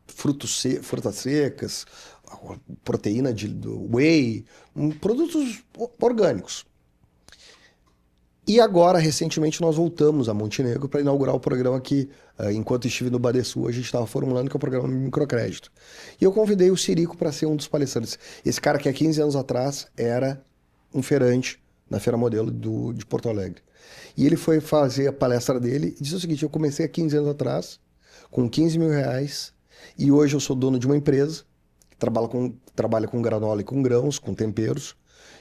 frutas secas, proteína do whey, produtos orgânicos. E agora, recentemente, nós voltamos a Montenegro para inaugurar o programa que, enquanto estive no Badesul, a gente estava formulando, que é o programa Microcrédito. E eu convidei o Cirico para ser um dos palestrantes. Esse cara que há 15 anos atrás era um feirante na Feira Modelo de Porto Alegre. E ele foi fazer a palestra dele e disse o seguinte: eu comecei há 15 anos atrás, com R$15 mil, e hoje eu sou dono de uma empresa que trabalha com granola e com grãos, com temperos.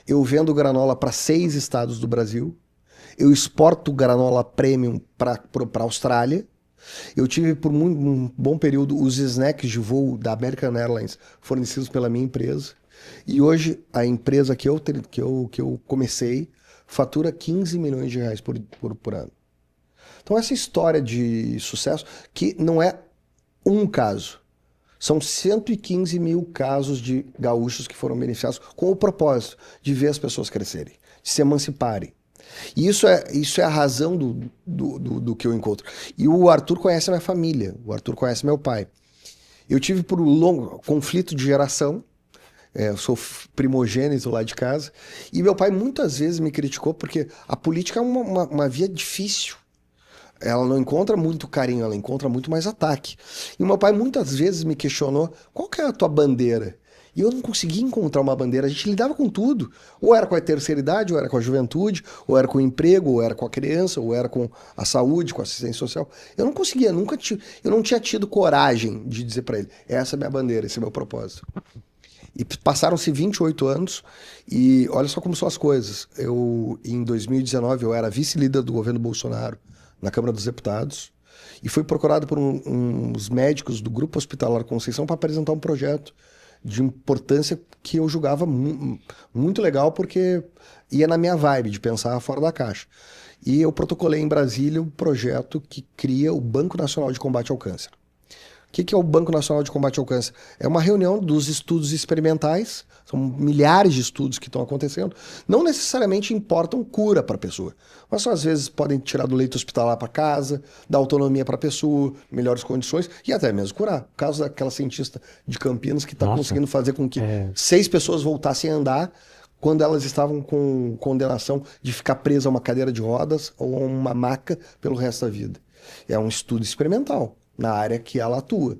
Eu vendo granola para 6 estados do Brasil. Eu exporto granola premium para a Austrália. Eu tive por um bom período os snacks de voo da American Airlines fornecidos pela minha empresa. E hoje a empresa que eu comecei fatura R$15 milhões por ano. Então essa história de sucesso, que não é um caso, são 115 mil casos de gaúchos que foram beneficiados com o propósito de ver as pessoas crescerem, de se emanciparem. E isso é a razão do que eu encontro. E o Arthur conhece a minha família, o Arthur conhece meu pai. Eu tive por um longo conflito de geração, eu sou primogênito lá de casa, e meu pai muitas vezes me criticou porque a política é uma via difícil. Ela não encontra muito carinho, ela encontra muito mais ataque. E meu pai muitas vezes me questionou: qual que é a tua bandeira? E eu não conseguia encontrar uma bandeira. A gente lidava com tudo. Ou era com a terceira idade, ou era com a juventude, ou era com o emprego, ou era com a criança, ou era com a saúde, com a assistência social. Eu não conseguia, eu não tinha tido coragem de dizer para ele: essa é a minha bandeira, esse é o meu propósito. E passaram-se 28 anos e olha só como são as coisas. Em 2019, eu era vice-líder do governo Bolsonaro na Câmara dos Deputados e fui procurado por uns médicos do Grupo Hospitalar Conceição para apresentar um projeto de importância que eu julgava muito legal, porque ia na minha vibe de pensar fora da caixa. E eu protocolei em Brasília um projeto que cria o Banco Nacional de Combate ao Câncer. O que é o Banco Nacional de Combate ao Câncer? É uma reunião dos estudos experimentais, são milhares de estudos que estão acontecendo, não necessariamente importam cura para a pessoa, mas às vezes podem tirar do leito hospitalar para casa, dar autonomia para a pessoa, melhores condições e até mesmo curar. O caso daquela cientista de Campinas que está conseguindo fazer com que 6 pessoas voltassem a andar quando elas estavam com condenação de ficar presa a uma cadeira de rodas ou a uma maca pelo resto da vida. É um estudo experimental na área que ela atua.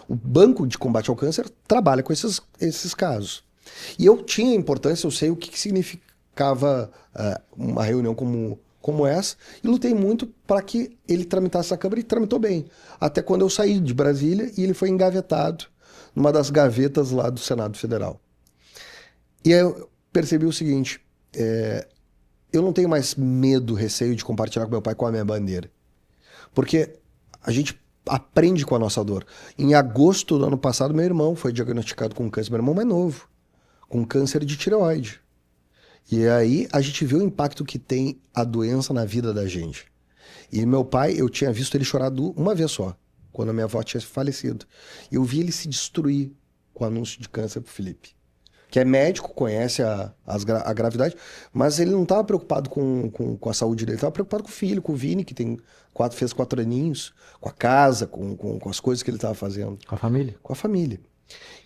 O Banco de Combate ao Câncer trabalha com esses casos. E eu tinha importância, eu sei o que significava uma reunião como essa, e lutei muito para que ele tramitasse a Câmara, e tramitou bem. Até quando eu saí de Brasília e ele foi engavetado numa das gavetas lá do Senado Federal. E aí eu percebi o seguinte, eu não tenho mais medo, receio de compartilhar com meu pai com a minha bandeira. Porque a gente aprende com a nossa dor. Em agosto do ano passado, meu irmão foi diagnosticado com câncer, meu irmão mais novo, com câncer de tireoide. E aí a gente viu o impacto que tem a doença na vida da gente. E meu pai, eu tinha visto ele chorar uma vez só, quando a minha avó tinha falecido. Eu vi ele se destruir com o anúncio de câncer pro Felipe, que é médico, conhece a gravidade, mas ele não estava preocupado com a saúde dele, estava preocupado com o filho, com o Vini, que fez 4 aninhos, com a casa, com as coisas que ele estava fazendo. Com a família? Com a família.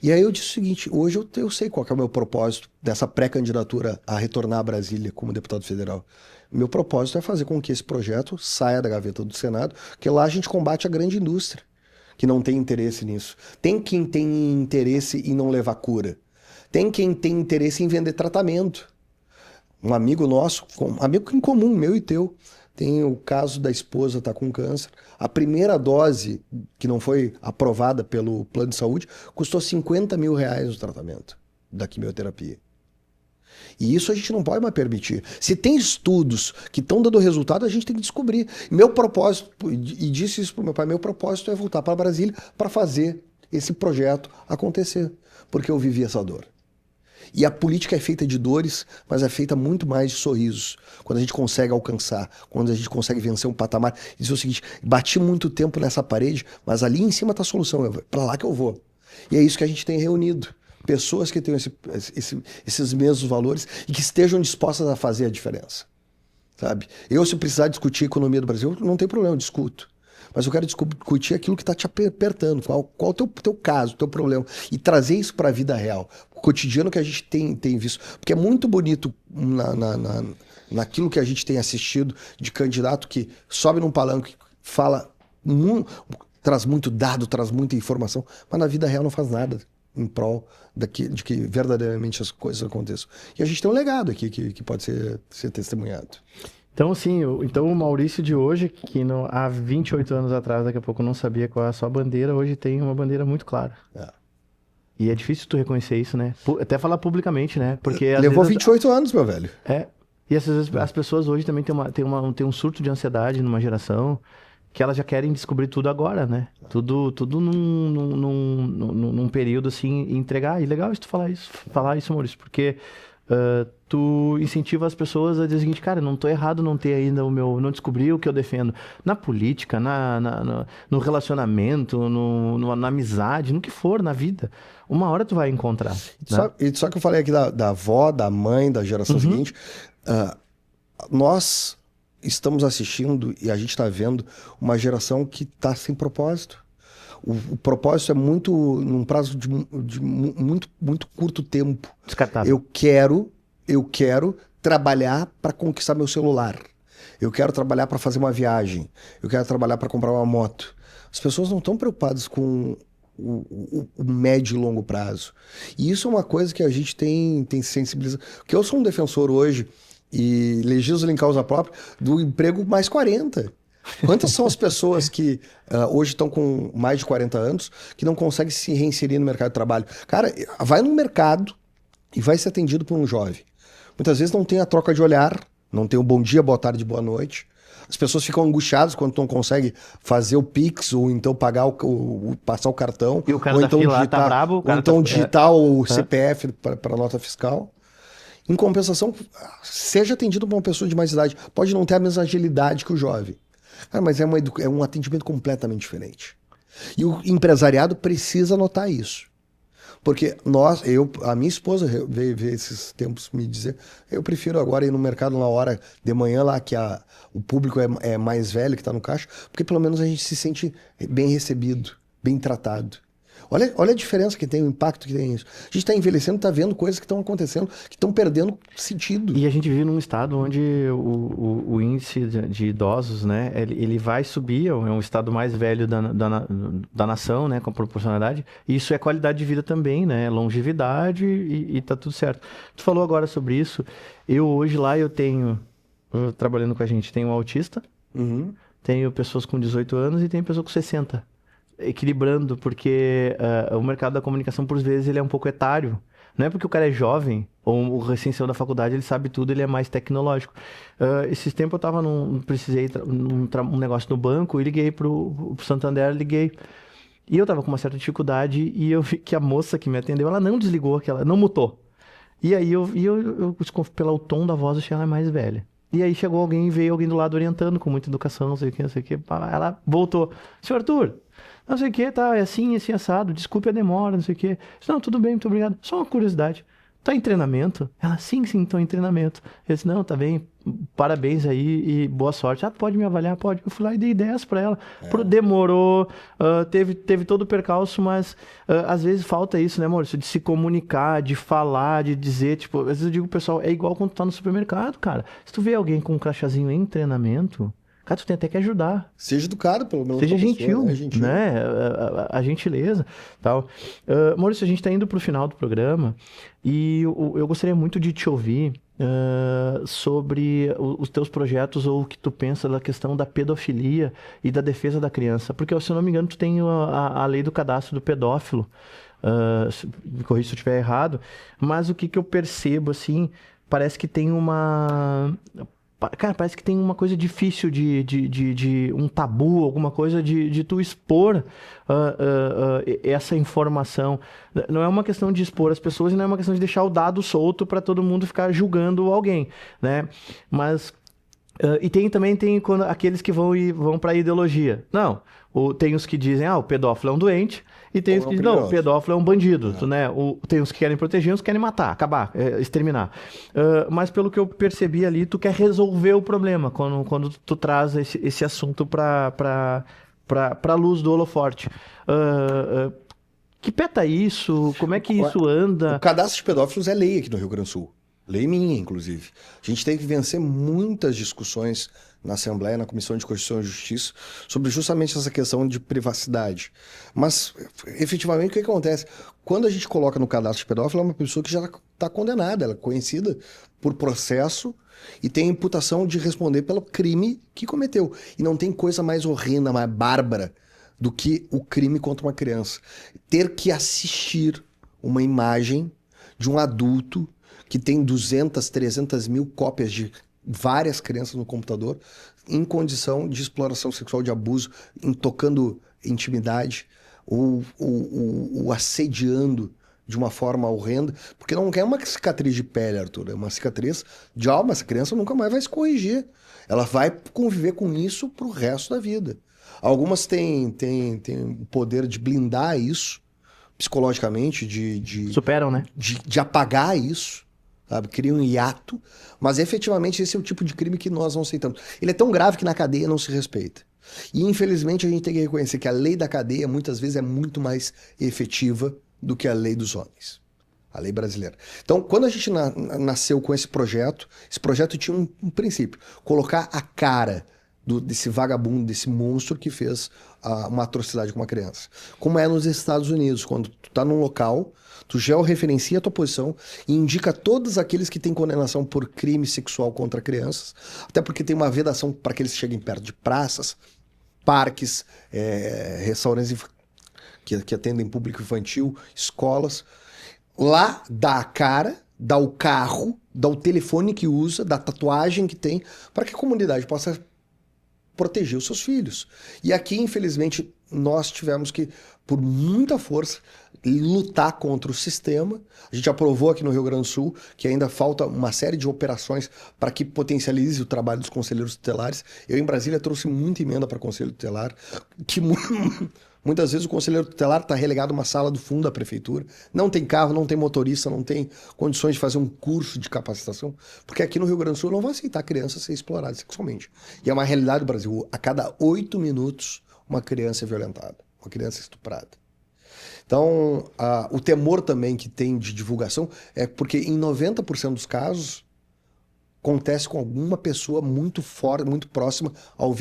E aí eu disse o seguinte, hoje eu sei qual que é o meu propósito dessa pré-candidatura a retornar a Brasília como deputado federal. Meu propósito é fazer com que esse projeto saia da gaveta do Senado, porque lá a gente combate a grande indústria, que não tem interesse nisso. Tem quem tem interesse em não levar cura. Tem quem tem interesse em vender tratamento. Um amigo nosso, um amigo em comum, meu e teu, tem o caso da esposa estar com câncer. A primeira dose, que não foi aprovada pelo plano de saúde, custou R$50 mil o tratamento da quimioterapia. E isso a gente não pode mais permitir. Se tem estudos que estão dando resultado, a gente tem que descobrir. Meu propósito, e disse isso para o meu pai, meu propósito é voltar para Brasília para fazer esse projeto acontecer. Porque eu vivi essa dor. E a política é feita de dores, mas é feita muito mais de sorrisos. Quando a gente consegue alcançar, quando a gente consegue vencer um patamar. E dizer o seguinte, bati muito tempo nessa parede, mas ali em cima está a solução, é para lá que eu vou. E é isso que a gente tem reunido. Pessoas que tenham esses mesmos valores e que estejam dispostas a fazer a diferença. Sabe? Eu, se precisar discutir a economia do Brasil, não tem problema, eu discuto. Mas eu quero discutir aquilo que está te apertando, qual o teu caso, o teu problema, e trazer isso para a vida real, o cotidiano que a gente tem visto. Porque é muito bonito naquilo que a gente tem assistido de candidato que sobe num palanque, fala, traz muito dado, traz muita informação, mas na vida real não faz nada em prol de que verdadeiramente as coisas aconteçam. E a gente tem um legado aqui que pode ser testemunhado. Então, assim, o Maurício de hoje, que há 28 anos atrás, daqui a pouco não sabia qual é a sua bandeira, hoje tem uma bandeira muito clara. E é difícil tu reconhecer isso, né? Até falar publicamente, né? Porque levou 28 anos, meu velho. E às vezes as pessoas hoje também têm um surto de ansiedade numa geração que elas já querem descobrir tudo agora, né? Tudo num período assim, e entregar. E legal isso tu falar isso, Maurício, porque tu incentiva as pessoas a dizer o seguinte, cara, não tô errado não ter ainda não descobrir o que eu defendo. Na política, no relacionamento, na amizade, no que for, na vida. Uma hora tu vai encontrar. Só que eu falei aqui da avó, da mãe, da geração seguinte, nós estamos assistindo e a gente está vendo uma geração que está sem propósito. O propósito é num prazo de muito curto tempo. Descartável. Eu quero trabalhar para conquistar meu celular. Eu quero trabalhar para fazer uma viagem. Eu quero trabalhar para comprar uma moto. As pessoas não estão preocupadas com o médio e longo prazo. E isso é uma coisa que a gente tem sensibilizado. Porque eu sou um defensor hoje, e legislo em causa própria, do emprego mais 40. Quantas são as pessoas que hoje estão com mais de 40 anos que não conseguem se reinserir no mercado de trabalho? Cara, vai no mercado e vai ser atendido por um jovem. Muitas vezes não tem a troca de olhar, não tem o bom dia, boa tarde, boa noite. As pessoas ficam angustiadas quando não conseguem fazer o Pix ou então pagar passar o cartão. E o cara ou da então fila lá digitar, tá brabo, o ou cara então tá... digitar o CPF para nota fiscal. Em compensação, seja atendido por uma pessoa de mais idade. Pode não ter a mesma agilidade que o jovem. Cara, mas é um atendimento completamente diferente. E o empresariado precisa notar isso. Porque a minha esposa veio ver esses tempos me dizer, eu prefiro agora ir no mercado na hora de manhã lá, que o público é mais velho que está no caixa, porque pelo menos a gente se sente bem recebido, bem tratado. Olha a diferença que tem, o impacto que tem isso. A gente está envelhecendo, está vendo coisas que estão acontecendo, que estão perdendo sentido. E a gente vive num estado onde o índice de idosos, né, ele vai subir, é um estado mais velho da nação, né, com proporcionalidade, e isso é qualidade de vida também, né, longevidade e tá tudo certo. Tu falou agora sobre isso, hoje lá eu trabalhando com a gente, tenho um autista, tenho pessoas com 18 anos e tenho pessoas com 60. Equilibrando, porque o mercado da comunicação, por vezes, ele é um pouco etário. Não é porque o cara é jovem, ou o recém saiu da faculdade, ele sabe tudo, ele é mais tecnológico. Esses tempos eu tava precisei um negócio no banco, e liguei pro Santander, E eu tava com uma certa dificuldade, e eu vi que a moça que me atendeu, ela não desligou, não mutou. E aí eu pelo tom da voz, eu achei que ela é mais velha. E aí veio alguém do lado orientando, com muita educação, não sei o que. Ela voltou. Senhor Arthur, não sei o que, tá, é assim assado, desculpe a demora, não sei o que. Não, tudo bem, muito obrigado. Só uma curiosidade, tá em treinamento? Ela, sim, tô em treinamento. Eu disse, não, tá bem, parabéns aí e boa sorte. Pode me avaliar? Pode. Eu fui lá e dei 10 pra ela. Demorou, teve todo o percalço, mas às vezes falta isso, né, Maurício? De se comunicar, de falar, de dizer, tipo, às vezes eu digo pro pessoal, é igual quando tu tá no supermercado, cara. Se tu vê alguém com um crachazinho em treinamento, cara, tu tem até que ajudar. Seja educado, pelo menos. Seja gentil, gentil, né? A gentileza, tal. Maurício, a gente está indo para o final do programa e eu gostaria muito de te ouvir sobre os teus projetos ou o que tu pensa da questão da pedofilia e da defesa da criança. Porque, se eu não me engano, tu tem a lei do cadastro do pedófilo. Me corrija se eu estiver errado. Mas o que eu percebo, assim, parece que tem uma... Cara, parece que tem uma coisa difícil de um tabu, alguma coisa de tu expor essa informação. Não é uma questão de expor as pessoas e não é uma questão de deixar o dado solto para todo mundo ficar julgando alguém, né? Mas... e também tem aqueles que vão para a ideologia. Não, tem os que dizem, o pedófilo é um doente, e tem os que dizem, não, o pedófilo é um bandido, né? Tem os que querem proteger, uns que querem matar, acabar, exterminar. Mas pelo que eu percebi ali, tu quer resolver o problema quando tu traz esse assunto para a luz do holoforte. Que peta isso? Como é que isso anda? O cadastro de pedófilos é lei aqui no Rio Grande do Sul. Lei minha, inclusive. A gente tem que vencer muitas discussões na Assembleia, na Comissão de Constituição e Justiça, sobre justamente essa questão de privacidade. Mas, efetivamente, o que acontece? Quando a gente coloca no cadastro de pedófilo, é uma pessoa que já está condenada, ela é conhecida por processo e tem a imputação de responder pelo crime que cometeu. E não tem coisa mais horrenda, mais bárbara do que o crime contra uma criança. Ter que assistir uma imagem de um adulto que tem 200, 300 mil cópias de várias crianças no computador, em condição de exploração sexual, de abuso, tocando intimidade, ou assediando de uma forma horrenda, porque não é uma cicatriz de pele, Arthur, é uma cicatriz de alma. Essa criança nunca mais vai se corrigir. Ela vai conviver com isso pro resto da vida. Algumas têm o poder de blindar isso psicologicamente, superam, né? De apagar isso. Sabe? Cria um hiato, mas efetivamente esse é o tipo de crime que nós não aceitamos. Ele é tão grave que na cadeia não se respeita. E infelizmente a gente tem que reconhecer que a lei da cadeia muitas vezes é muito mais efetiva do que a lei dos homens, a lei brasileira. Então, quando a gente nasceu com esse projeto tinha um princípio: colocar a cara desse vagabundo, desse monstro que fez uma atrocidade com uma criança. Como é nos Estados Unidos, quando tu tá num local, tu georreferencia a tua posição e indica todos aqueles que têm condenação por crime sexual contra crianças, até porque tem uma vedação para que eles cheguem perto de praças, parques, restaurantes que atendem público infantil, escolas. Lá dá a cara, dá o carro, dá o telefone que usa, dá a tatuagem que tem, para que a comunidade possa proteger os seus filhos. E aqui, infelizmente, nós tivemos que, por muita força, lutar contra o sistema. A gente aprovou aqui no Rio Grande do Sul que ainda falta uma série de operações para que potencialize o trabalho dos conselheiros tutelares. Eu, em Brasília, trouxe muita emenda para conselho tutelar, que muitas vezes o conselheiro tutelar está relegado a uma sala do fundo da prefeitura, não tem carro, não tem motorista, não tem condições de fazer um curso de capacitação, porque aqui no Rio Grande do Sul não vai aceitar a criança ser explorada sexualmente. E é uma realidade do Brasil. A cada 8 minutos, uma criança é violentada, uma criança é estuprada. Então, o temor também que tem de divulgação é porque em 90% dos casos acontece com alguma pessoa muito forte, muito próxima ao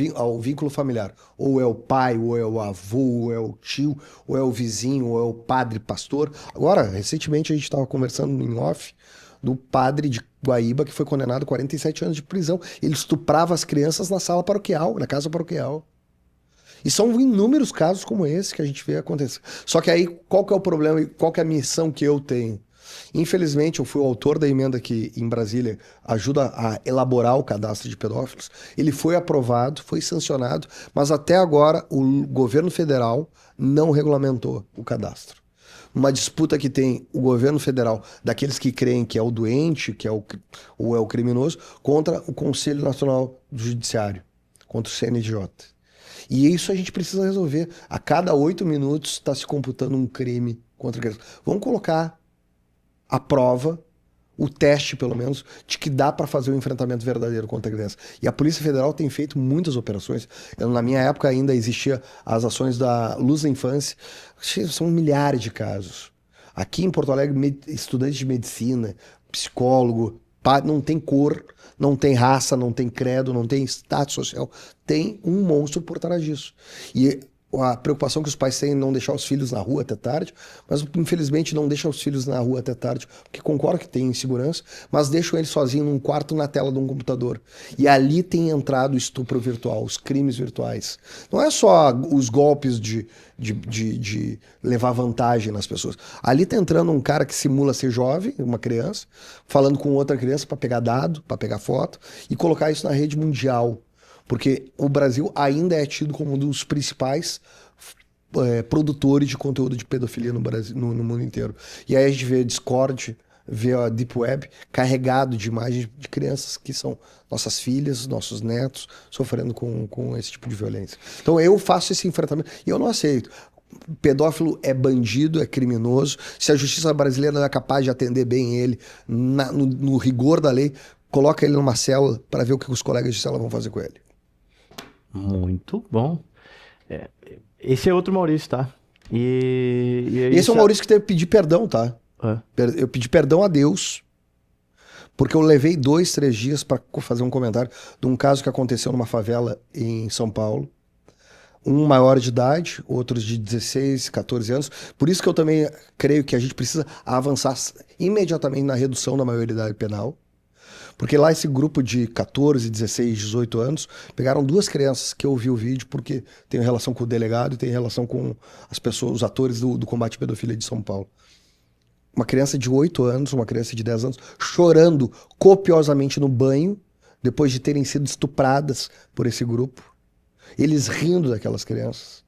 vínculo familiar. Ou é o pai, ou é o avô, ou é o tio, ou é o vizinho, ou é o padre pastor. Agora, recentemente a gente estava conversando em off do padre de Guaíba que foi condenado a 47 anos de prisão. Ele estuprava as crianças na sala paroquial, na casa paroquial. E são inúmeros casos como esse que a gente vê acontecer. Só que aí, qual que é o problema e qual que é a missão que eu tenho? Infelizmente, eu fui o autor da emenda que, em Brasília, ajuda a elaborar o cadastro de pedófilos. Ele foi aprovado, foi sancionado, mas até agora o governo federal não regulamentou o cadastro. Uma disputa que tem o governo federal, daqueles que creem que é o doente, ou é o criminoso, contra o Conselho Nacional do Judiciário, contra o CNJ. E isso a gente precisa resolver. A cada 8 minutos está se computando um crime contra a criança. Vamos colocar a prova, o teste pelo menos, de que dá para fazer um enfrentamento verdadeiro contra a criança. E a Polícia Federal tem feito muitas operações. Na minha época ainda existia as ações da Luz da Infância. São milhares de casos. Aqui em Porto Alegre, estudantes de medicina, psicólogo, não tem cor, não tem raça, não tem credo, não tem status social. Tem um monstro por trás disso. E a preocupação que os pais têm em não deixar os filhos na rua até tarde, mas infelizmente não deixam os filhos na rua até tarde, porque concordo que tem insegurança, mas deixam eles sozinhos num quarto na tela de um computador. E ali tem entrado o estupro virtual, os crimes virtuais. Não é só os golpes de levar vantagem nas pessoas. Ali tá entrando um cara que simula ser jovem, uma criança, falando com outra criança para pegar dado, para pegar foto, e colocar isso na rede mundial. Porque o Brasil ainda é tido como um dos principais produtores de conteúdo de pedofilia no Brasil, no mundo inteiro. E aí a gente vê Discord, vê a Deep Web carregado de imagens de crianças que são nossas filhas, nossos netos, sofrendo com esse tipo de violência. Então eu faço esse enfrentamento e eu não aceito. Pedófilo é bandido, é criminoso. Se a justiça brasileira não é capaz de atender bem ele no rigor da lei, coloca ele numa cela para ver o que os colegas de cela vão fazer com ele. Muito bom. Esse é outro Maurício, tá? Esse é o Maurício que teve que pedir perdão, tá? Eu pedi perdão a Deus, porque eu levei 2, 3 dias para fazer um comentário de um caso que aconteceu numa favela em São Paulo. Um maior de idade, outros de 16, 14 anos. Por isso que eu também creio que a gente precisa avançar imediatamente na redução da maioridade penal. Porque lá esse grupo de 14, 16, 18 anos pegaram 2 crianças que eu vi o vídeo porque tem relação com o delegado e tem relação com as pessoas, os atores do combate à pedofilia de São Paulo. Uma criança de 8 anos, uma criança de 10 anos, chorando copiosamente no banho depois de terem sido estupradas por esse grupo. Eles rindo daquelas crianças.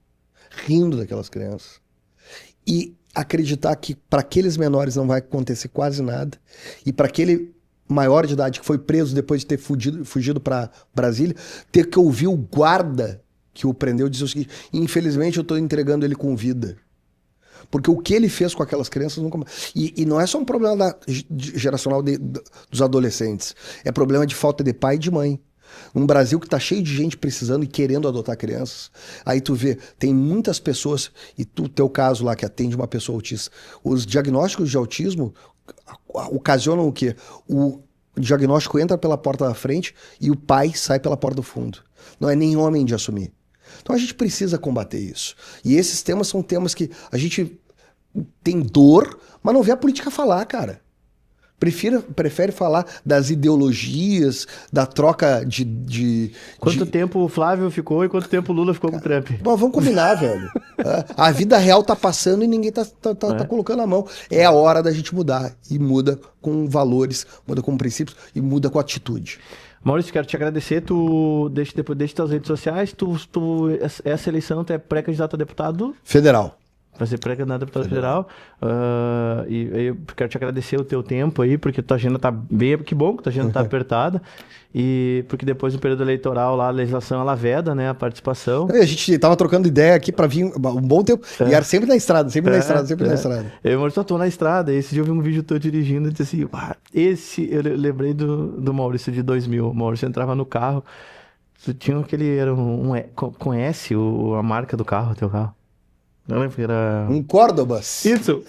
E acreditar que para aqueles menores não vai acontecer quase nada. E para aquele maior de idade que foi preso depois de ter fugido para Brasília, ter que ouvir o guarda que o prendeu dizer o seguinte: infelizmente eu estou entregando ele com vida. Porque o que ele fez com aquelas crianças nunca mais... E não é só um problema geracional dos adolescentes, é problema de falta de pai e de mãe. Um Brasil que está cheio de gente precisando e querendo adotar crianças. Aí tu vê, tem muitas pessoas, e teu caso lá que atende uma pessoa autista, os diagnósticos de autismo ocasionam o quê? O diagnóstico entra pela porta da frente e o pai sai pela porta do fundo. Não é nem homem de assumir. Então a gente precisa combater isso. E esses temas são temas que a gente tem dor, mas não vê a política falar, cara. Prefere falar das ideologias, da troca de... Quanto tempo o Flávio ficou e quanto tempo o Lula ficou com o Trump? Nós vamos combinar, velho. A vida real tá passando e ninguém tá colocando a mão. É a hora da gente mudar. E muda com valores, muda com princípios e muda com atitude. Maurício, quero te agradecer. Deixa tuas redes sociais. Essa eleição, tu é pré-candidato a deputado? Federal. Para ser pré-candidato a deputado federal. E eu quero te agradecer o teu tempo aí, porque tua agenda tá bem... Que bom que tua agenda tá apertada. E porque depois do período eleitoral lá, a legislação, ela veda, né, a participação. A gente tava trocando ideia aqui para vir um bom tempo. E era sempre na estrada, sempre na estrada. Eu só tô na estrada. Esse dia eu vi um vídeo teu dirigindo e disse assim, eu lembrei do Maurício de 2000. O Maurício entrava no carro, tinha aquele... Era conhece a marca do carro, teu carro? Não lembro que era... Um Córdobas. Isso!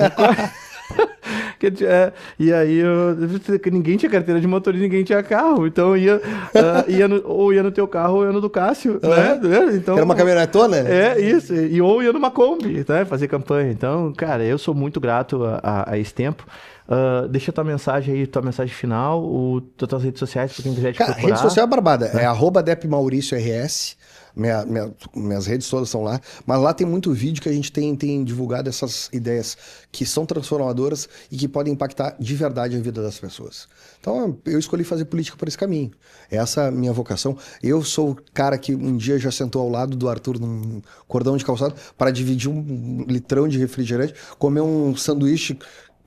E aí ninguém tinha carteira de motorista, ninguém tinha carro. Então ia no teu carro ou ia no do Cássio, né? Então, era uma caminhonetona? Isso. Ou ia numa Kombi, né? Fazer campanha. Então, cara, eu sou muito grato a esse tempo. Deixa tua mensagem aí, tua mensagem final, tuas redes sociais, pra quem quiser te procurar. Rede social é barbada. É @DepMauricioRS. Minhas redes todas estão lá, mas lá tem muito vídeo que a gente tem divulgado essas ideias que são transformadoras e que podem impactar de verdade a vida das pessoas. Então eu escolhi fazer política por esse caminho. Essa é a minha vocação. Eu sou o cara que um dia já sentou ao lado do Arthur num cordão de calçado para dividir um litrão de refrigerante, comer um sanduíche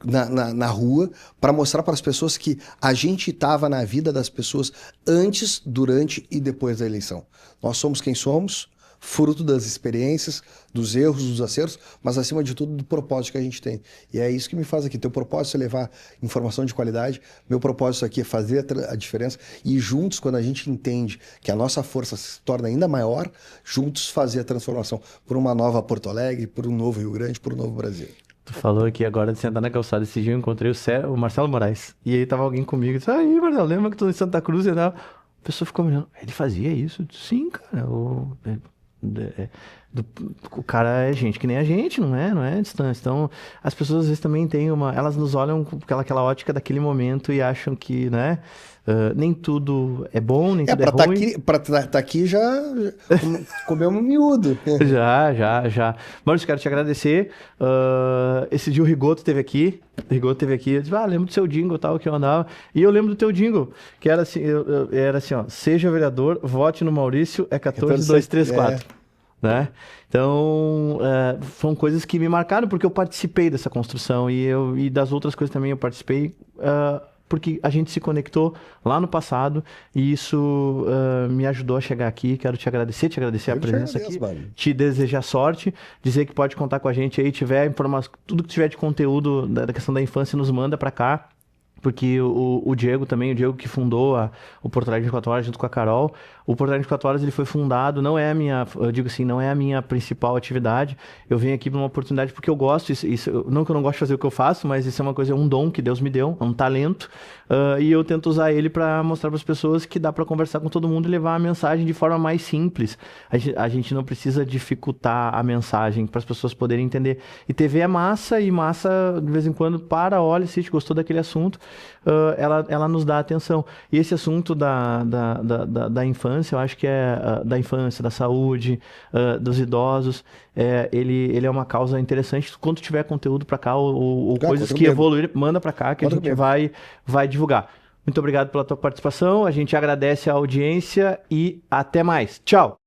na rua, para mostrar para as pessoas que a gente estava na vida das pessoas antes, durante e depois da eleição. Nós somos quem somos, fruto das experiências, dos erros, dos acertos, mas acima de tudo do propósito que a gente tem. E é isso que me faz aqui. Teu propósito é levar informação de qualidade, meu propósito aqui é fazer a diferença e juntos, quando a gente entende que a nossa força se torna ainda maior, juntos fazer a transformação por uma nova Porto Alegre, por um novo Rio Grande, por um novo Brasil. Tu falou aqui agora de sentar na calçada. Esse dia eu encontrei o Marcelo Moraes. E aí tava alguém comigo. Eu disse, aí, Marcelo, lembra que tu em Santa Cruz e tal? A pessoa ficou me olhando. Ele fazia isso? Eu disse, sim, cara. O cara é gente que nem a gente, não é distância. Então, as pessoas às vezes também têm elas nos olham com aquela ótica daquele momento e acham que, né? Nem tudo é bom, nem tudo é ruim. Pra estar aqui já comeu um miúdo. Já. Maurício, quero te agradecer. Esse dia o Rigoto esteve aqui. Eu disse, lembro do seu jingle, tal, que eu andava. E eu lembro do teu jingle, que era assim, era assim, ó, seja vereador, vote no Maurício, é 14234. Né? Então, são coisas que me marcaram, porque eu participei dessa construção e das outras coisas também eu participei, porque a gente se conectou lá no passado e isso me ajudou a chegar aqui. Quero te agradecer a presença aqui, te desejar sorte, dizer que pode contar com a gente aí, tiver informação, tudo que tiver de conteúdo da questão da infância, nos manda para cá. Porque o Diego que fundou o Porto Alegre 24 Horas junto com a Carol, o Porto Alegre 24 Horas ele foi fundado, não é a minha principal atividade. Eu venho aqui para uma oportunidade porque eu gosto, não que eu não gosto de fazer o que eu faço, mas isso é uma coisa, é um dom que Deus me deu, é um talento, e eu tento usar ele para mostrar para as pessoas que dá para conversar com todo mundo e levar a mensagem de forma mais simples. A gente não precisa dificultar a mensagem para as pessoas poderem entender. E TV é massa, e massa de vez em quando olha, assiste, gostou daquele assunto, ela nos dá atenção. E esse assunto da infância, eu acho que da infância, da saúde, dos idosos, ele é uma causa interessante. Quando tiver conteúdo para cá, ou coisas que evoluírem, manda para cá, que a gente vai divulgar. Muito obrigado pela tua participação, a gente agradece a audiência e até mais. Tchau!